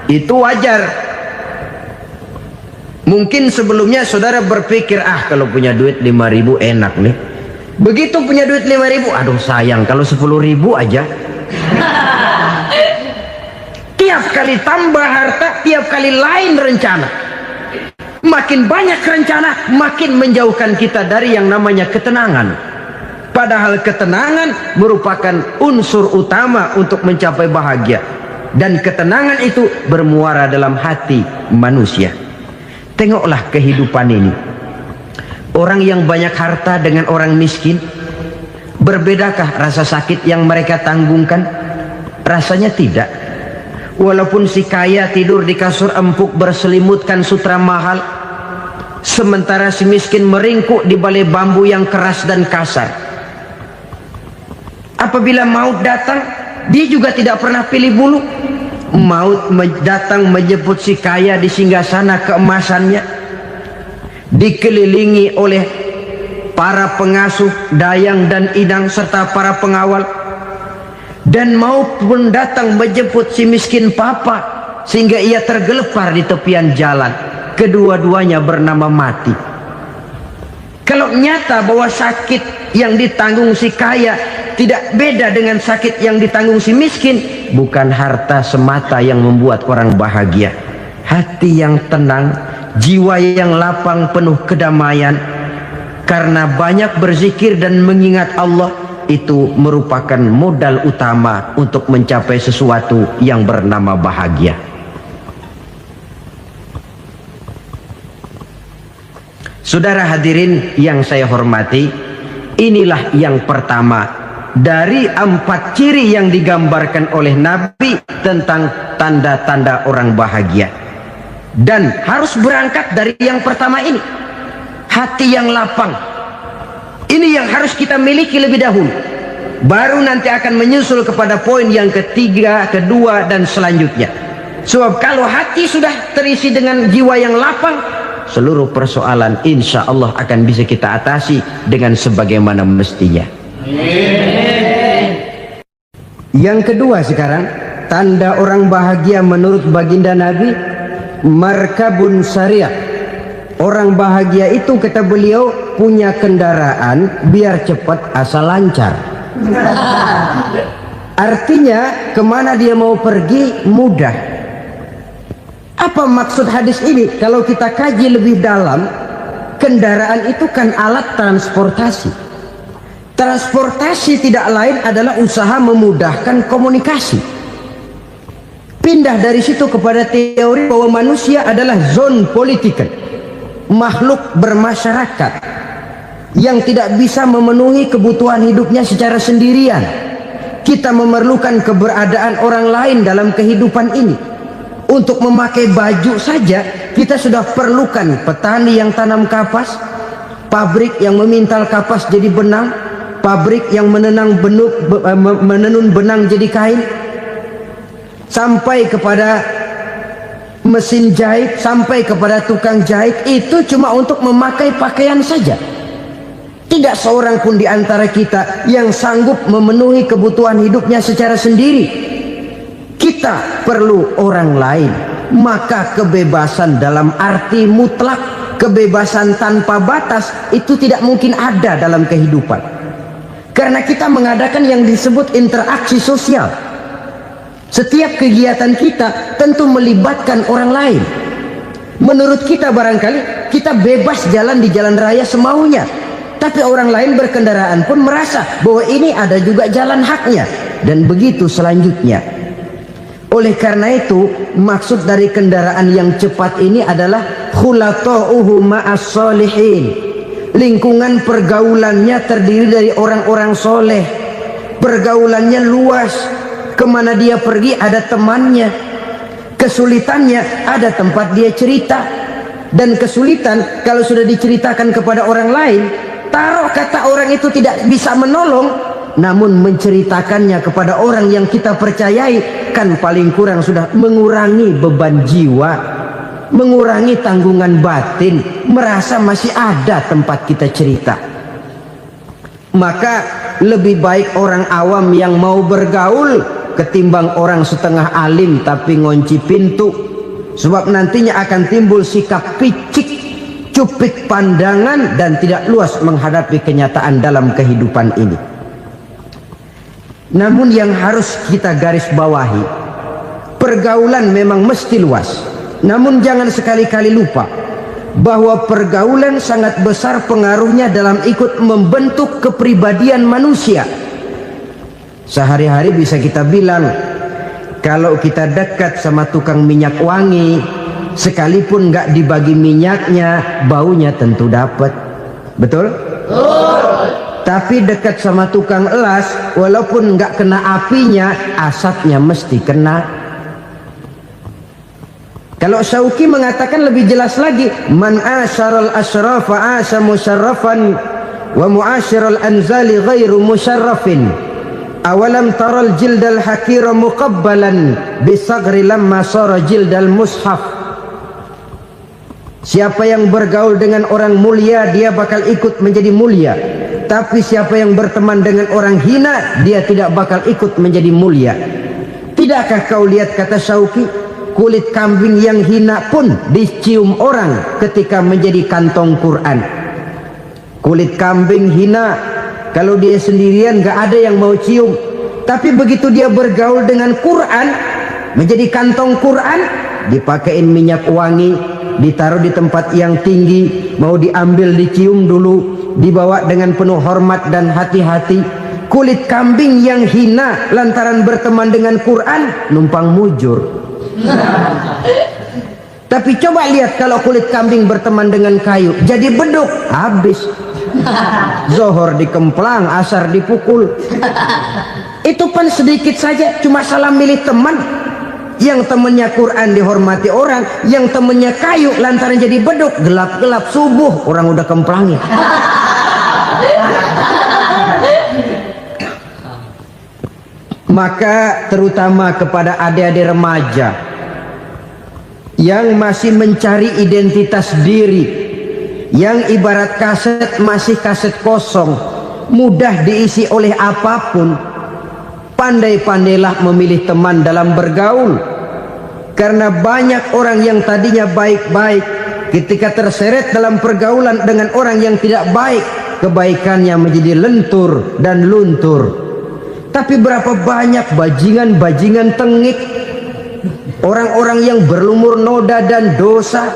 itu wajar. Mungkin sebelumnya saudara berpikir, kalau punya duit 5.000 enak nih. Begitu punya duit 5.000, aduh sayang kalau 10.000 aja. Tiap kali tambah harta, tiap kali lain rencana. Makin banyak rencana, makin menjauhkan kita dari yang namanya ketenangan. Padahal ketenangan merupakan unsur utama untuk mencapai bahagia. Dan ketenangan itu bermuara dalam hati manusia. Tengoklah kehidupan ini. Orang yang banyak harta dengan orang miskin, berbedakah rasa sakit yang mereka tanggungkan? Rasanya tidak. Walaupun si kaya tidur di kasur empuk berselimutkan sutra mahal, sementara si miskin meringkuk di balai bambu yang keras dan kasar. Apabila maut datang, dia juga tidak pernah pilih bulu. Maut datang menjemput si kaya di singgasana keemasannya, dikelilingi oleh para pengasuh, dayang dan inang serta para pengawal. Dan maupun datang menjemput si miskin papa sehingga ia tergelepar di tepian jalan. Kedua-duanya bernama mati. Kalau nyata bahwa sakit yang ditanggung si kaya tidak beda dengan sakit yang ditanggung si miskin, bukan harta semata yang membuat orang bahagia. Hati yang tenang, jiwa yang lapang penuh kedamaian. Karena banyak berzikir dan mengingat Allah, itu merupakan modal utama untuk mencapai sesuatu yang bernama bahagia. Saudara hadirin yang saya hormati, inilah yang pertama dari 4 ciri yang digambarkan oleh Nabi tentang tanda-tanda orang bahagia. Dan harus berangkat dari yang pertama ini, hati yang lapang. Ini yang harus kita miliki lebih dahulu. Baru nanti akan menyusul kepada poin yang ketiga, kedua, dan selanjutnya. Sebab kalau hati sudah terisi dengan jiwa yang lapang, seluruh persoalan insya Allah akan bisa kita atasi dengan sebagaimana mestinya. Yang kedua sekarang, tanda orang bahagia menurut baginda Nabi, markabun syariah. Orang bahagia itu, kata beliau, punya kendaraan biar cepat asal lancar. Artinya kemana dia mau pergi mudah. Apa maksud hadis ini? Kalau kita kaji lebih dalam, kendaraan itu kan alat transportasi. Transportasi tidak lain adalah usaha memudahkan komunikasi. Pindah dari situ kepada teori bahwa manusia adalah zon political, makhluk bermasyarakat yang tidak bisa memenuhi kebutuhan hidupnya secara sendirian. Kita memerlukan keberadaan orang lain dalam kehidupan ini. Untuk memakai baju saja kita sudah perlukan petani yang tanam kapas, pabrik yang memintal kapas jadi benang, pabrik yang menenun benang jadi kain, sampai kepada mesin jahit, sampai kepada tukang jahit. Itu cuma untuk memakai pakaian saja. Tidak seorang pun di antara kita yang sanggup memenuhi kebutuhan hidupnya secara sendiri. Kita perlu orang lain. Maka kebebasan dalam arti mutlak, kebebasan tanpa batas, itu tidak mungkin ada dalam kehidupan. Karena kita mengadakan yang disebut interaksi sosial. Setiap kegiatan kita tentu melibatkan orang lain. Menurut kita barangkali kita bebas jalan di jalan raya semaunya, tapi orang lain berkendaraan pun merasa bahwa ini ada juga jalan haknya. Dan begitu selanjutnya. Oleh karena itu, maksud dari kendaraan yang cepat ini adalah khulata'uhu ma'as solihin. Lingkungan pergaulannya terdiri dari orang-orang soleh. Pergaulannya luas. Kemana dia pergi ada temannya. Kesulitannya ada tempat dia cerita. Dan kesulitan kalau sudah diceritakan kepada orang lain, taruh kata orang itu tidak bisa menolong, namun menceritakannya kepada orang yang kita percayai, kan paling kurang sudah mengurangi beban jiwa, mengurangi tanggungan batin, merasa masih ada tempat kita cerita. Maka lebih baik orang awam yang mau bergaul ketimbang orang setengah alim tapi ngunci pintu. Sebab nantinya akan timbul sikap picik, cupik pandangan, dan tidak luas menghadapi kenyataan dalam kehidupan ini. Namun yang harus kita garis bawahi, pergaulan memang mesti luas. Namun jangan sekali-kali lupa bahwa pergaulan sangat besar pengaruhnya dalam ikut membentuk kepribadian manusia. Sehari-hari bisa kita bilang, kalau kita dekat sama tukang minyak wangi, sekalipun nggak dibagi minyaknya, baunya tentu dapat. Betul? Tapi dekat sama tukang elas, walaupun nggak kena apinya, asapnya mesti kena. Kalau Syauqi mengatakan lebih jelas lagi, man asyaral asyrafa asa musyarrafan wa muasyiral anzali ghairu musyarrafin. Awalam taral jildal hakira muqabbalan bisagri lamma sara jildal mushaf. Siapa yang bergaul dengan orang mulia, dia bakal ikut menjadi mulia. Tapi siapa yang berteman dengan orang hina, dia tidak bakal ikut menjadi mulia. Tidakkah kau lihat, kata Syauqi, kulit kambing yang hina pun dicium orang ketika menjadi kantong Quran. Kulit kambing hina, kalau dia sendirian gak ada yang mau cium. Tapi begitu dia bergaul dengan Quran, menjadi kantong Quran, dipakein minyak wangi, ditaruh di tempat yang tinggi, mau diambil dicium dulu, dibawa dengan penuh hormat dan hati-hati. Kulit kambing yang hina lantaran berteman dengan Quran, numpang mujur. Tapi coba lihat kalau kulit kambing berteman dengan kayu, jadi beduk, habis. Zohor dikemplang, asar dipukul. Itu pun sedikit saja, cuma salah milih teman. Yang temannya Quran dihormati orang, yang temannya kayu lantaran jadi beduk, gelap-gelap subuh orang udah kemplangnya. Maka terutama kepada adik-adik remaja yang masih mencari identitas diri, yang ibarat kaset masih kaset kosong, mudah diisi oleh apapun, pandai-pandailah memilih teman dalam bergaul. Karena banyak orang yang tadinya baik-baik, ketika terseret dalam pergaulan dengan orang yang tidak baik, kebaikannya menjadi lentur dan luntur. Tapi berapa banyak bajingan-bajingan tengik, orang-orang yang berlumur noda dan dosa,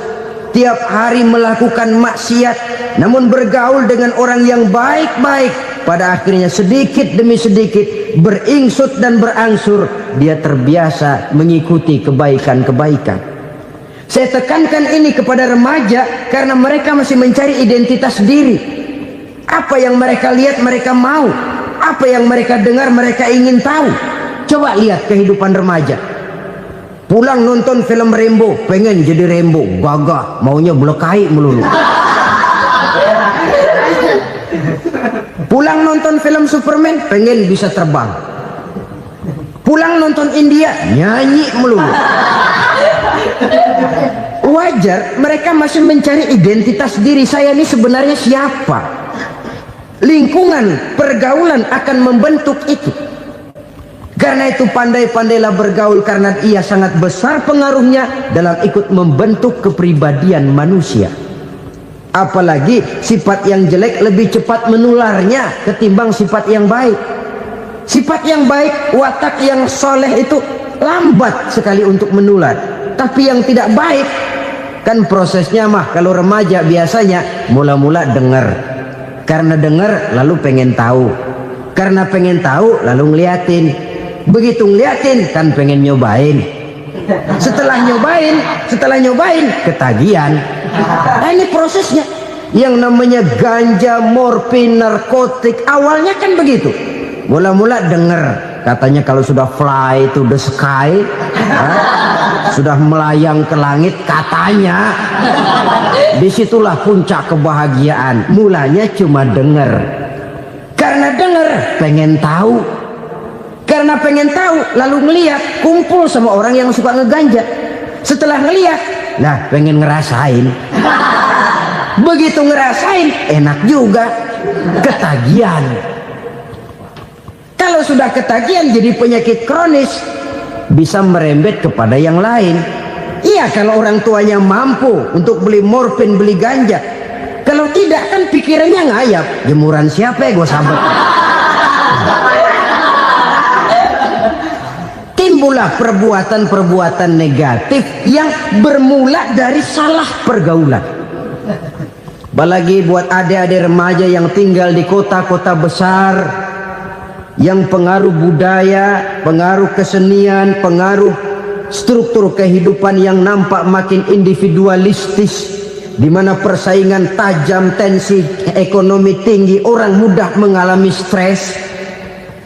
tiap hari melakukan maksiat, namun bergaul dengan orang yang baik-baik, pada akhirnya sedikit demi sedikit beringsut dan berangsur dia terbiasa mengikuti kebaikan-kebaikan. Saya tekankan ini kepada remaja karena mereka masih mencari identitas diri. Apa yang mereka lihat mereka mau, apa yang mereka dengar mereka ingin tahu. Coba lihat kehidupan remaja. Pulang nonton film Rambo, pengen jadi Rambo, gagah, maunya belekai melulu. Pulang nonton film Superman, pengen bisa terbang. Pulang nonton India, nyanyi melulu. Wajar, mereka masih mencari identitas diri. Saya ini sebenarnya siapa? Lingkungan, pergaulan akan membentuk itu. Karena itu pandai-pandailah bergaul, karena ia sangat besar pengaruhnya dalam ikut membentuk kepribadian manusia. Apalagi sifat yang jelek lebih cepat menularnya ketimbang sifat yang baik. Sifat yang baik, watak yang soleh itu lambat sekali untuk menular. Tapi yang tidak baik, kan prosesnya mah kalau remaja biasanya mula-mula dengar. Karena dengar lalu pengen tahu. Karena pengen tahu lalu ngeliatin. Begitu ngeliatin kan pengen nyobain. Setelah nyobain ketagihan. Nah, ini prosesnya. Yang namanya ganja, morfin, narkotik awalnya kan begitu. Mula-mula denger katanya kalau sudah fly to the sky, sudah melayang ke langit katanya, disitulah puncak kebahagiaan. Mulanya cuma denger, karena denger pengen tahu, karena pengen tahu lalu ngeliat, kumpul sama orang yang suka ngeganja. Setelah ngeliat, nah pengen ngerasain. Begitu ngerasain enak juga, ketagihan. Kalau sudah ketagihan jadi penyakit kronis, bisa merembet kepada yang lain. Iya, kalau orang tuanya mampu untuk beli morfin, beli ganja. Kalau tidak kan pikirannya ngayap, jemuran siapa ya gue sabet. Timbullah perbuatan-perbuatan negatif yang bermula dari salah pergaulan. Apalagi buat adik-adik remaja yang tinggal di kota-kota besar, yang pengaruh budaya, pengaruh kesenian, pengaruh struktur kehidupan yang nampak makin individualistis, di mana persaingan tajam, tensi ekonomi tinggi, orang mudah mengalami stres.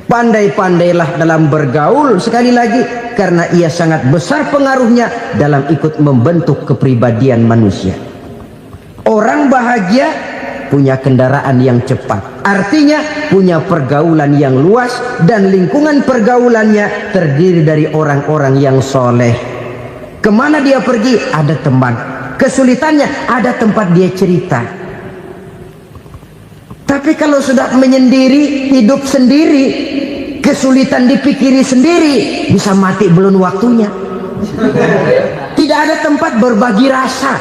Pandai-pandailah dalam bergaul, sekali lagi, karena ia sangat besar pengaruhnya dalam ikut membentuk kepribadian manusia. Orang bahagia punya kendaraan yang cepat, artinya punya pergaulan yang luas, dan lingkungan pergaulannya terdiri dari orang-orang yang soleh. Kemana dia pergi ada teman, kesulitannya ada tempat dia cerita. Tapi kalau sudah menyendiri, hidup sendiri, kesulitan dipikiri sendiri, bisa mati belum waktunya. Tidak ada tempat berbagi rasa,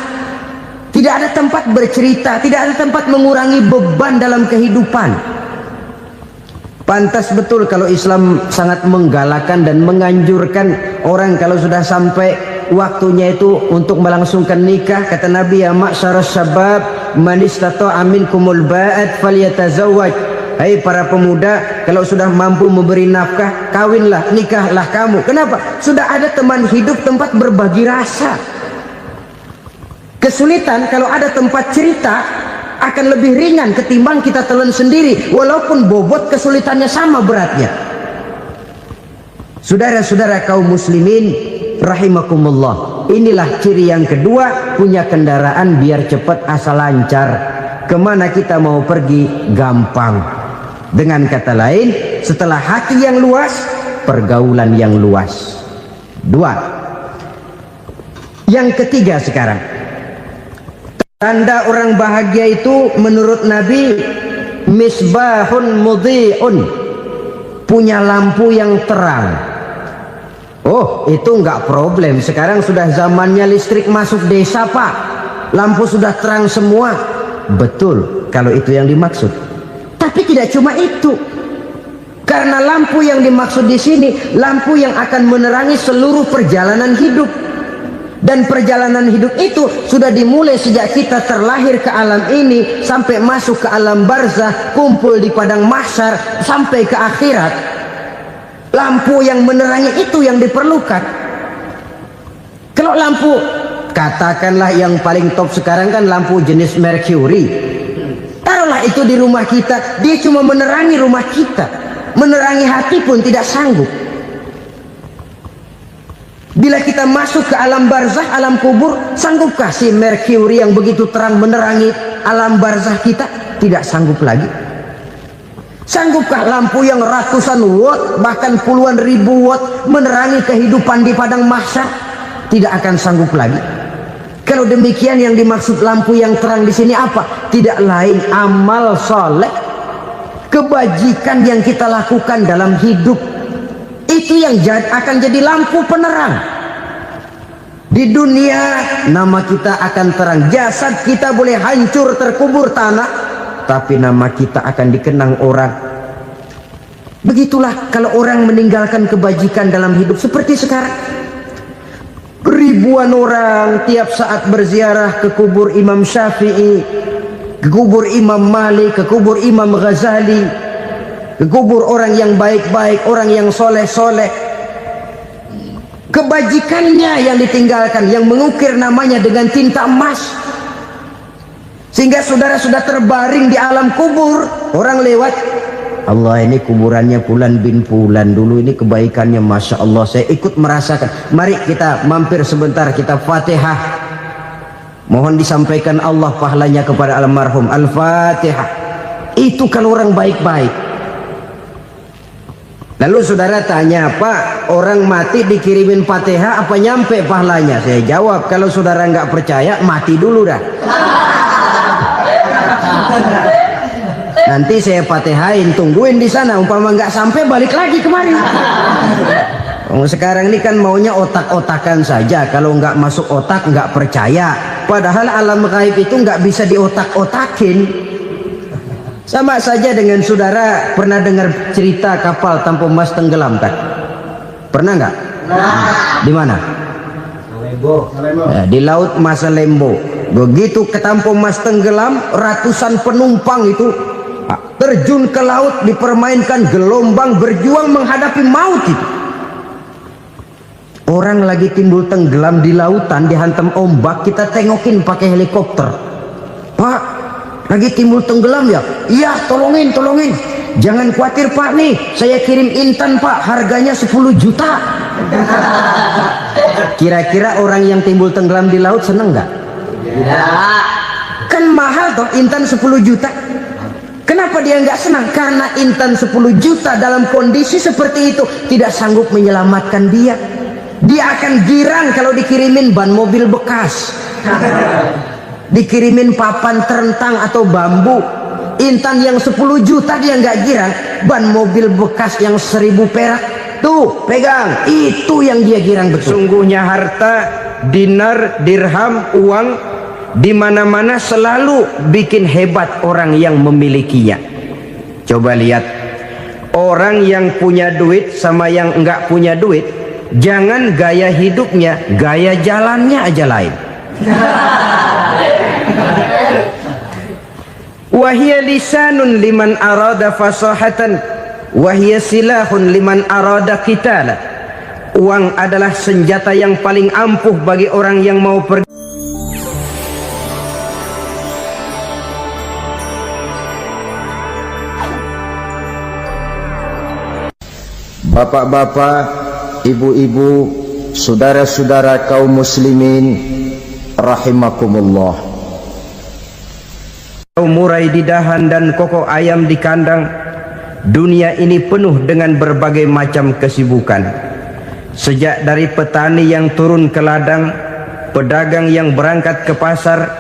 tidak ada tempat bercerita, tidak ada tempat mengurangi beban dalam kehidupan. Pantas betul kalau Islam sangat menggalakkan dan menganjurkan orang kalau sudah sampai waktunya itu untuk melangsungkan nikah. Kata Nabi, ya ma'syaras syabab man istata'a minkumul ba'at falyatazawwaj. Hai para pemuda, kalau sudah mampu memberi nafkah, kawinlah, nikahlah kamu. Kenapa? Sudah ada teman hidup, tempat berbagi rasa. Kesulitan kalau ada tempat cerita akan lebih ringan ketimbang kita telan sendiri, walaupun bobot kesulitannya sama beratnya. Saudara-saudara kaum muslimin rahimakumullah, inilah ciri yang kedua, punya kendaraan biar cepat asal lancar. Kemana kita mau pergi gampang. Dengan kata lain, setelah hati yang luas, pergaulan yang luas. Dua. Yang ketiga sekarang, tanda orang bahagia itu menurut Nabi, misbahun mudhi'un, punya lampu yang terang. Oh, itu enggak problem. Sekarang sudah zamannya listrik masuk desa, Pak. Lampu sudah terang semua. Betul, kalau itu yang dimaksud. Tapi tidak cuma itu. Karena lampu yang dimaksud di sini, lampu yang akan menerangi seluruh perjalanan hidup. Dan perjalanan hidup itu sudah dimulai sejak kita terlahir ke alam ini sampai masuk ke alam barzah, kumpul di padang mahsyar sampai ke akhirat. Lampu yang menerangi itu yang diperlukan. Kalau lampu, katakanlah yang paling top sekarang kan lampu jenis Mercury. Taruhlah itu di rumah kita, dia cuma menerangi rumah kita, menerangi hati pun tidak sanggup. Bila kita masuk ke alam barzah, alam kubur, sanggupkah si Mercury yang begitu terang menerangi alam barzah kita? Tidak sanggup lagi. Sanggupkah lampu yang ratusan watt, bahkan puluhan ribu watt menerangi kehidupan di padang mahsyar? Tidak akan sanggup lagi. Kalau demikian, yang dimaksud lampu yang terang di sini apa? Tidak lain amal soleh, kebajikan yang kita lakukan dalam hidup. Itu yang akan jadi lampu penerang. Di dunia nama kita akan terang, jasad kita boleh hancur terkubur tanah, tapi nama kita akan dikenang orang. Begitulah kalau orang meninggalkan kebajikan dalam hidup seperti sekarang. Ribuan orang tiap saat berziarah ke kubur Imam Syafi'i, ke kubur Imam Malik, ke kubur Imam Ghazali. ke kubur orang yang baik-baik, orang yang soleh-soleh. Kebajikannya yang ditinggalkan, yang mengukir namanya dengan tinta emas, sehingga saudara sudah terbaring di alam kubur. Orang lewat, Allah, ini kuburannya Fulan bin Fulan, dulu ini kebaikannya Masya Allah, saya ikut merasakan. Mari kita mampir sebentar, kita Fatihah, mohon disampaikan Allah pahalanya kepada almarhum. Al-Fatihah. Itu kalau orang baik-baik. Lalu saudara tanya, Pak, orang mati dikirimin Fatihah apa nyampe pahalanya? Saya jawab, kalau saudara nggak percaya, mati dulu dah. Nanti saya Fatihahin, tungguin di sana, umpama nggak sampai balik lagi kemari. Sekarang ini kan maunya otak-otakan saja, kalau nggak masuk otak nggak percaya. Padahal alam gaib itu nggak bisa diotak-otakin. Sama saja dengan saudara pernah dengar cerita kapal tanpa emas tenggelam kan? Pernah nggak? Di mana? Ya, di laut Masalembo. Begitu ketampo emas tenggelam, ratusan penumpang itu terjun ke laut, dipermainkan gelombang, berjuang menghadapi maut itu. Orang lagi timbul tenggelam di lautan, dihantam ombak, kita tengokin pakai helikopter. Pak, lagi timbul tenggelam ya? Iya, tolongin. Jangan khawatir Pak, nih saya kirim intan Pak, harganya 10 juta. Kira-kira orang yang timbul tenggelam di laut seneng nggak? Ya. Kan mahal toh intan 10 juta. Kenapa dia nggak senang? Karena intan 10 juta dalam kondisi seperti itu tidak sanggup menyelamatkan dia. Dia akan girang kalau dikirimin ban mobil bekas, dikirimin papan terentang atau bambu. Intan yang 10 juta dia nggak girang, ban mobil bekas yang 1000 perak tuh pegang, itu yang dia girang betul. Sungguhnya harta, dinar, dirham, uang di mana-mana selalu bikin hebat orang yang memilikinya. Coba lihat orang yang punya duit sama yang nggak punya duit, jangan gaya hidupnya, gaya jalannya aja lain. Wahia lisanun liman arada fasahatan, wahia silahun liman arada qitala. Uang adalah senjata yang paling ampuh bagi orang yang mau pergi. Bapak-bapak, ibu-ibu, saudara-saudara kaum muslimin rahimakumullah. Murai di dahan dan kokok ayam di kandang, dunia ini penuh dengan berbagai macam kesibukan. Sejak dari petani yang turun ke ladang, pedagang yang berangkat ke pasar,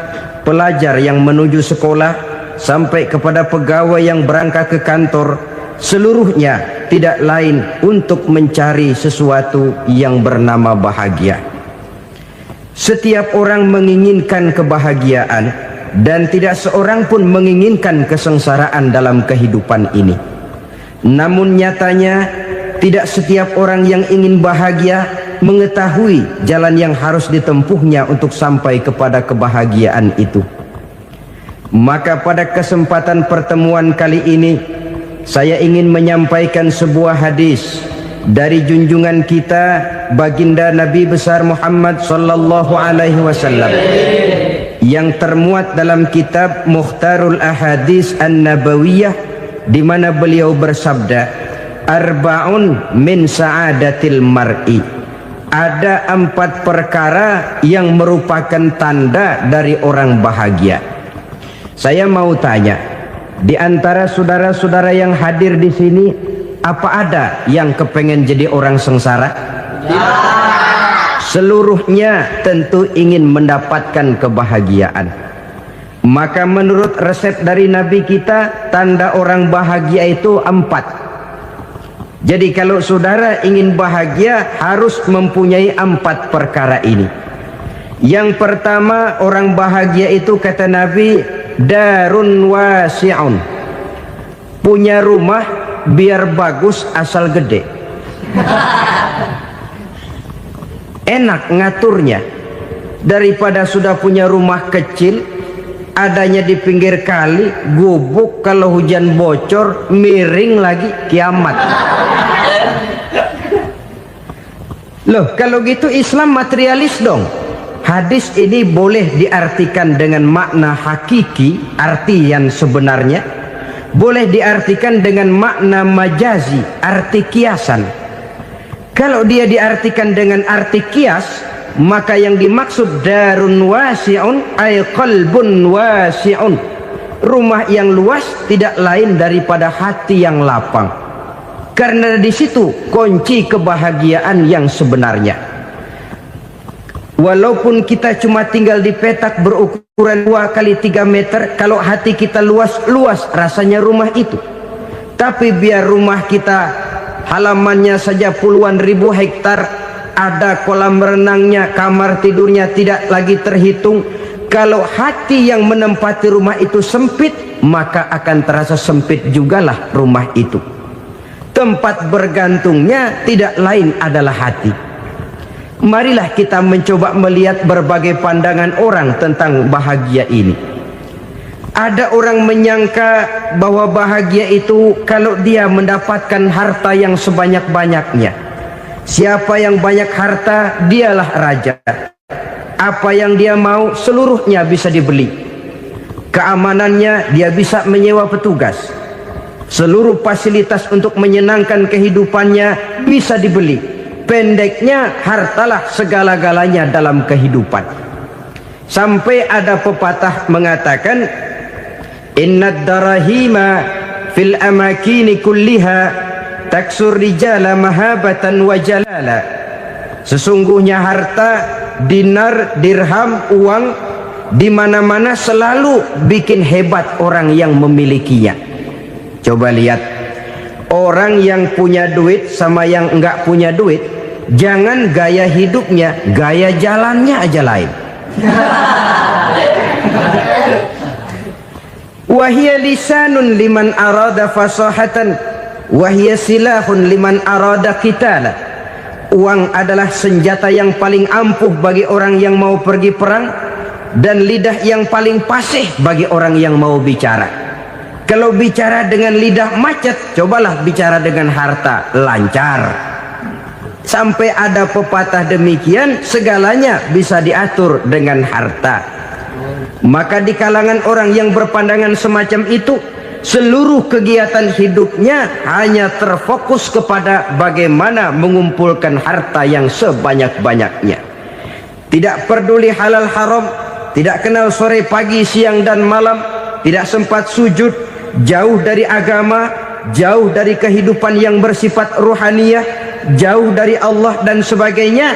pelajar yang menuju sekolah, sampai kepada pegawai yang berangkat ke kantor, seluruhnya tidak lain untuk mencari sesuatu yang bernama bahagia. Setiap orang menginginkan kebahagiaan, dan tidak seorang pun menginginkan kesengsaraan dalam kehidupan ini. Namun nyatanya tidak setiap orang yang ingin bahagia mengetahui jalan yang harus ditempuhnya untuk sampai kepada kebahagiaan itu. Maka pada kesempatan pertemuan kali ini, saya ingin menyampaikan sebuah hadis dari junjungan kita baginda Nabi besar Muhammad sallallahu alaihi wasallam yang termuat dalam kitab Mukhtarul Ahadits An-Nabawiyah, di mana beliau bersabda, arba'un min sa'adatil mar'i. Ada 4 perkara yang merupakan tanda dari orang bahagia. Saya mau tanya, di antara saudara-saudara yang hadir di sini, apa ada yang kepengen jadi orang sengsara? Seluruhnya tentu ingin mendapatkan kebahagiaan. Maka menurut resep dari Nabi kita, tanda orang bahagia itu 4. Jadi kalau saudara ingin bahagia, harus mempunyai 4 perkara ini. Yang pertama, orang bahagia itu kata Nabi, darun wasi'un. Punya rumah biar bagus asal gede. Enak ngaturnya, daripada sudah punya rumah kecil adanya di pinggir kali, gubuk, kalau hujan bocor, miring lagi, kiamat. Loh, kalau gitu Islam materialis dong. Hadis ini boleh diartikan dengan makna hakiki, arti yang sebenarnya, boleh diartikan dengan makna majazi, arti kiasan. Kalau dia diartikan dengan arti kias, maka yang dimaksud darun wasi'un ay qalbun wasi'un, rumah yang luas tidak lain daripada hati yang lapang, karena di situ kunci kebahagiaan yang sebenarnya. Walaupun kita cuma tinggal di petak berukuran 2 kali 3 meter, kalau hati kita luas rasanya rumah itu. Tapi biar rumah kita halamannya saja puluhan ribu hektar, ada kolam renangnya, kamar tidurnya tidak lagi terhitung, kalau hati yang menempati rumah itu sempit, maka akan terasa sempit jugalah rumah itu. Tempat bergantungnya tidak lain adalah hati. Marilah kita mencoba melihat berbagai pandangan orang tentang bahagia ini. Ada orang menyangka bahwa bahagia itu kalau dia mendapatkan harta yang sebanyak-banyaknya. Siapa yang banyak harta, dialah raja. Apa yang dia mau, seluruhnya bisa dibeli. Keamanannya, dia bisa menyewa petugas. Seluruh fasilitas untuk menyenangkan kehidupannya bisa dibeli. Pendeknya, hartalah segala-galanya dalam kehidupan. Sampai ada pepatah mengatakan, innad darahima fil amakini kulliha taksur rijala mahabatan wa jalala. Sesungguhnya harta, dinar, dirham, uang di mana-mana selalu bikin hebat orang yang memilikinya. Coba lihat, orang yang punya duit sama yang enggak punya duit, jangan gaya hidupnya, gaya jalannya aja lain. Wahia lisanun liman arada fasahatan, wahia silahun liman arada qitala. Uang adalah senjata yang paling ampuh bagi orang yang mau pergi perang, dan lidah yang paling fasih bagi orang yang mau bicara. Kalau bicara dengan lidah macet, cobalah bicara dengan harta, lancar. Sampai ada pepatah demikian, segalanya bisa diatur dengan harta. Maka di kalangan orang yang berpandangan semacam itu, seluruh kegiatan hidupnya hanya terfokus kepada bagaimana mengumpulkan harta yang sebanyak-banyaknya. Tidak peduli halal haram, tidak kenal sore pagi siang dan malam, tidak sempat sujud, jauh dari agama, jauh dari kehidupan yang bersifat ruhaniyah, jauh dari Allah dan sebagainya.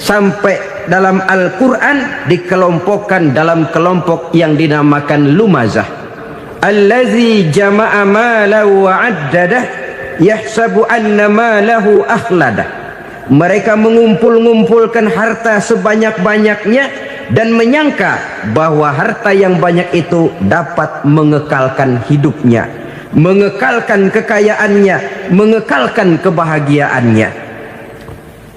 Sampai dalam Al-Quran dikelompokkan dalam kelompok yang dinamakan lumazah. Allazi jama'a malahu wa addadah yahsabu anna malahu akhladah. Mereka mengumpul-ngumpulkan harta sebanyak-banyaknya dan menyangka bahwa harta yang banyak itu dapat mengekalkan hidupnya, mengekalkan kekayaannya, mengekalkan kebahagiaannya.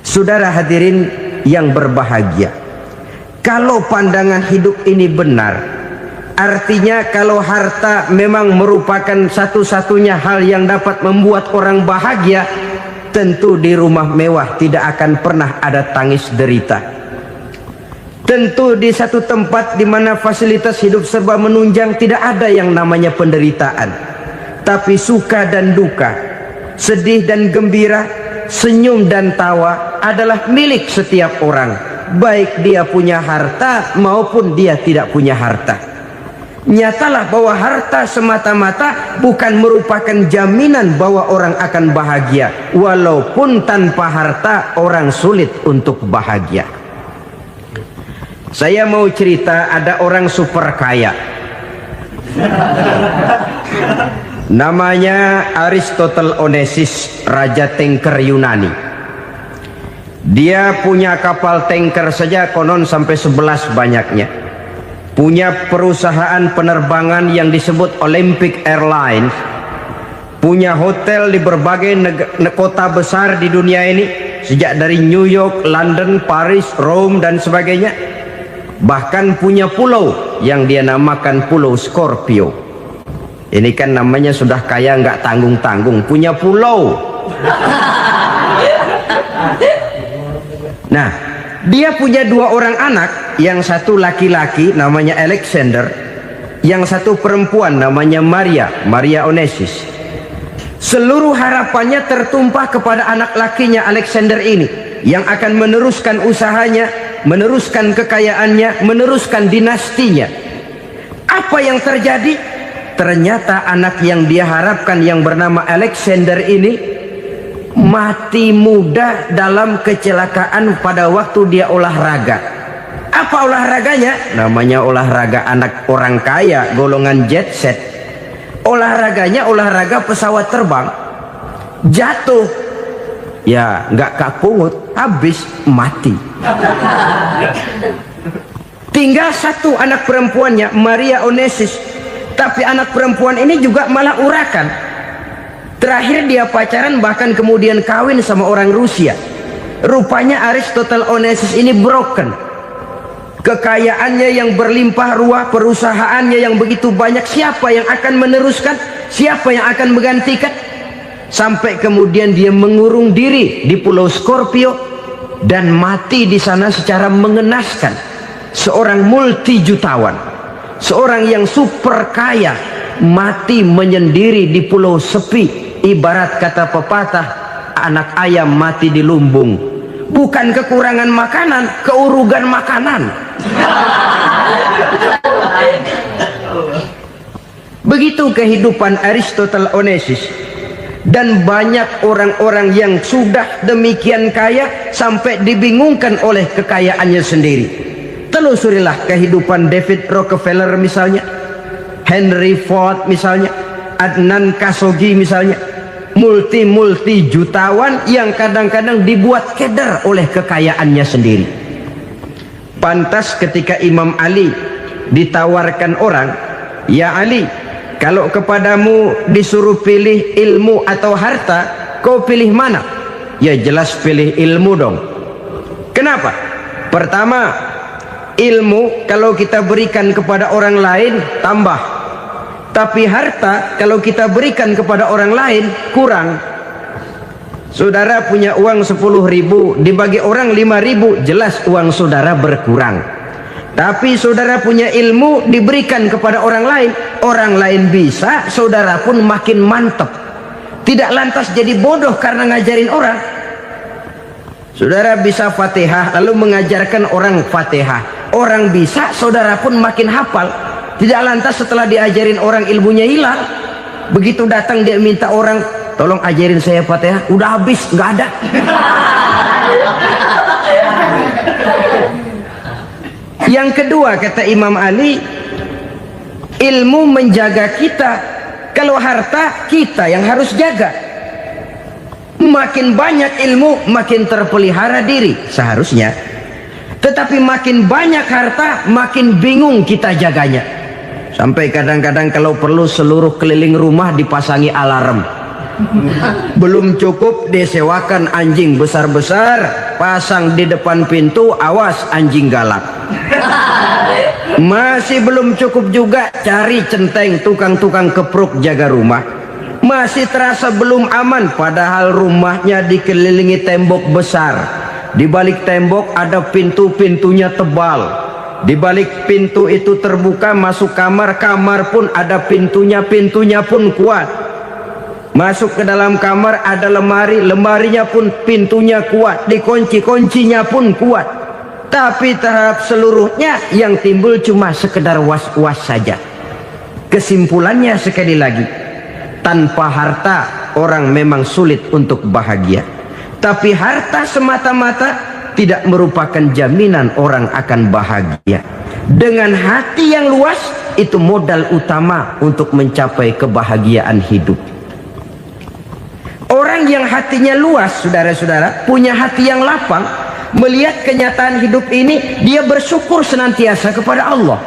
Saudara hadirin yang berbahagia, kalau pandangan hidup ini benar, artinya kalau harta memang merupakan satu-satunya hal yang dapat membuat orang bahagia, tentu di rumah mewah tidak akan pernah ada tangis derita. Tentu di satu tempat di mana fasilitas hidup serba menunjang tidak ada yang namanya penderitaan. Tapi suka dan duka, sedih dan gembira, senyum dan tawa adalah milik setiap orang, baik dia punya harta maupun dia tidak punya harta. Nyatalah bahwa harta semata-mata bukan merupakan jaminan bahwa orang akan bahagia, walaupun tanpa harta orang sulit untuk bahagia. Saya mau cerita, ada orang super kaya, namanya Aristotle Onesimus, raja tanker Yunani. Dia punya kapal tanker saja konon sampai 11 banyaknya. Punya perusahaan penerbangan yang disebut Olympic Airlines. Punya hotel di berbagai kota besar di dunia ini, sejak dari New York, London, Paris, Rome dan sebagainya. Bahkan punya pulau yang dia namakan Pulau Scorpio. Ini kan namanya sudah kaya nggak tanggung-tanggung, punya pulau. Nah, dia punya 2 orang anak, yang satu laki-laki namanya Alexander, yang satu perempuan namanya Maria Onesius. Seluruh harapannya tertumpah kepada anak lakinya Alexander ini, yang akan meneruskan usahanya, meneruskan kekayaannya, meneruskan dinastinya. Apa yang terjadi? Ternyata anak yang dia harapkan yang bernama Alexander ini mati muda dalam kecelakaan pada waktu dia olahraga. Apa olahraganya? Namanya olahraga anak orang kaya, golongan jet set. Olahraganya olahraga pesawat terbang. Jatuh, ya nggak kapungut, habis mati. Tinggal satu anak perempuannya, Maria Onesius. Tapi anak perempuan ini juga malah urakan. Terakhir dia pacaran, bahkan kemudian kawin sama orang Rusia. Rupanya Aristotle Onesius ini broken. Kekayaannya yang berlimpah ruah, perusahaannya yang begitu banyak, siapa yang akan meneruskan? Siapa yang akan menggantikan? Sampai kemudian dia mengurung diri di Pulau Scorpio dan mati di sana secara mengenaskan. Seorang multi jutawan, seorang yang super kaya, mati menyendiri di pulau sepi. Ibarat kata pepatah, anak ayam mati di lumbung. Bukan kekurangan makanan, keurugan makanan. Begitu kehidupan Aristotle Onesius. Dan banyak orang-orang yang sudah demikian kaya sampai dibingungkan oleh kekayaannya sendiri. Telusurilah kehidupan David Rockefeller misalnya, Henry Ford misalnya, Adnan Khashoggi misalnya. Multi jutawan yang kadang-kadang dibuat keder oleh kekayaannya sendiri. Pantas ketika Imam Ali ditawarkan orang, "Ya Ali, kalau kepadamu disuruh pilih ilmu atau harta, kau pilih mana?" Ya jelas pilih ilmu dong. Kenapa? Pertama, ilmu kalau kita berikan kepada orang lain tambah. Tapi harta kalau kita berikan kepada orang lain kurang. Saudara punya uang 10.000, dibagi orang 5.000, jelas uang saudara berkurang. Tapi saudara punya ilmu, diberikan kepada orang lain bisa, saudara pun makin mantap. Tidak lantas jadi bodoh karena ngajarin orang. Saudara bisa Fatihah lalu mengajarkan orang Fatihah, orang bisa, saudara pun makin hafal. Tidak lantas setelah diajarin orang ilmunya hilang. Begitu datang dia minta orang, "Tolong ajarin saya Fatihah," udah habis, nggak ada. Yang kedua kata Imam Ali, ilmu menjaga kita. Kalau harta kita yang harus jaga. Makin banyak ilmu makin terpelihara diri seharusnya. Tetapi makin banyak harta makin bingung kita jaganya. Sampai kadang-kadang kalau perlu seluruh keliling rumah dipasangi alarm. Belum cukup disewakan anjing besar-besar, pasang di depan pintu, awas anjing galak. Masih belum cukup juga, cari centeng tukang-tukang kepruk jaga rumah. Masih terasa belum aman, padahal rumahnya dikelilingi tembok besar. Di balik tembok ada pintu-pintunya tebal. Di balik pintu itu terbuka masuk kamar, kamar pun ada pintunya, pintunya pun kuat. Masuk ke dalam kamar ada lemari, lemarinya pun pintunya kuat, dikunci, kuncinya pun kuat. Tapi terhadap seluruhnya yang timbul cuma sekedar was-was saja. Kesimpulannya sekali lagi, tanpa harta orang memang sulit untuk bahagia. Tapi harta semata-mata tidak merupakan jaminan orang akan bahagia. Dengan hati yang luas, itu modal utama untuk mencapai kebahagiaan hidup. Orang yang hatinya luas, saudara-saudara, punya hati yang lapang, melihat kenyataan hidup ini, dia bersyukur senantiasa kepada Allah.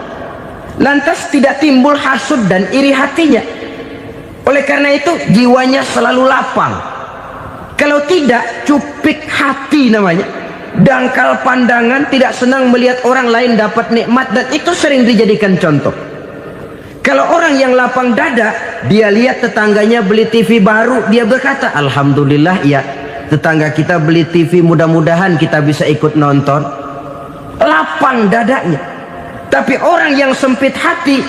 Lantas tidak timbul hasud dan iri hatinya. Oleh karena itu, jiwanya selalu lapang. Kalau tidak, cupik hati namanya. dangkal pandangan, tidak senang melihat orang lain dapat nikmat, dan itu sering dijadikan contoh. Kalau orang yang lapang dada, dia lihat tetangganya beli TV baru, dia berkata, alhamdulillah ya, tetangga kita beli TV, mudah-mudahan kita bisa ikut nonton. Lapang dadanya. Tapi orang yang sempit hati,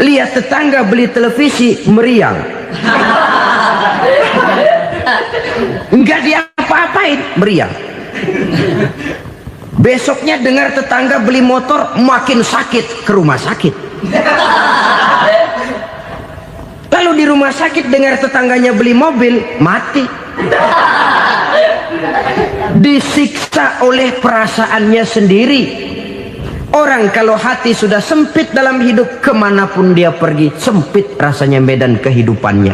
lihat tetangga beli televisi, meriang. Enggak diapa-apain, meriang. Besoknya dengar tetangga beli motor, makin sakit, ke rumah sakit. Lalu di rumah sakit dengar tetangganya beli mobil, mati. Disiksa oleh perasaannya sendiri. Orang kalau hati sudah sempit dalam hidup, kemanapun dia pergi, sempit rasanya medan kehidupannya.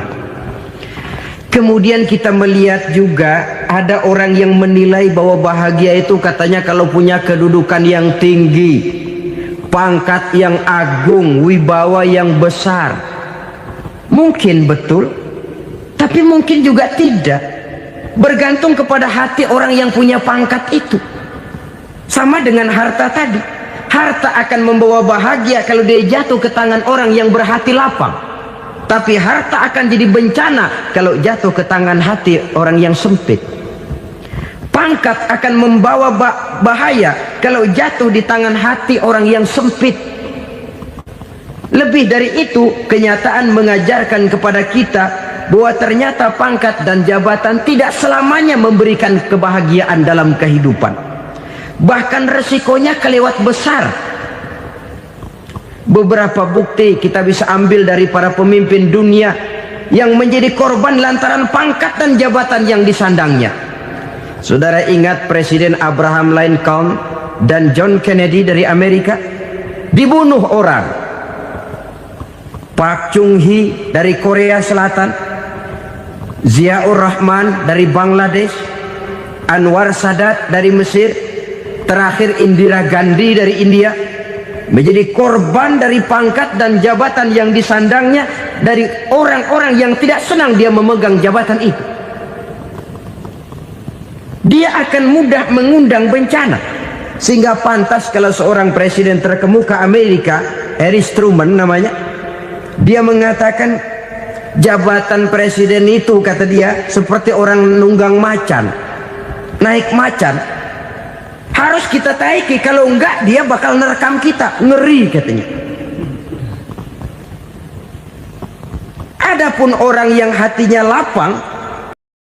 Kemudian kita melihat juga ada orang yang menilai bahwa bahagia itu katanya kalau punya kedudukan yang tinggi, pangkat yang agung, wibawa yang besar. Mungkin betul, tapi mungkin juga tidak. Bergantung kepada hati orang yang punya pangkat itu. Sama dengan harta tadi. Harta akan membawa bahagia kalau dia jatuh ke tangan orang yang berhati lapang. Tapi harta akan jadi bencana kalau jatuh ke tangan hati orang yang sempit. Pangkat akan membawa bahaya kalau jatuh di tangan hati orang yang sempit. Lebih dari itu, kenyataan mengajarkan kepada kita bahwa ternyata pangkat dan jabatan tidak selamanya memberikan kebahagiaan dalam kehidupan. Bahkan resikonya kelewat besar. Beberapa bukti kita bisa ambil dari para pemimpin dunia yang menjadi korban lantaran pangkat dan jabatan yang disandangnya. Saudara ingat Presiden Abraham Lincoln dan John Kennedy dari Amerika? Dibunuh orang. Park Chung-hee dari Korea Selatan, Ziaur Rahman dari Bangladesh, Anwar Sadat dari Mesir, terakhir Indira Gandhi dari India, menjadi korban dari pangkat dan jabatan yang disandangnya dari orang-orang yang tidak senang dia memegang jabatan itu. Dia akan mudah mengundang bencana. Sehingga pantas kalau seorang presiden terkemuka Amerika, Harry Truman namanya, dia mengatakan jabatan presiden itu, kata dia, seperti orang nunggang macan, naik macan. Harus kita taiki, kalau enggak dia bakal nerekam kita, ngeri katanya. Adapun orang yang hatinya lapang,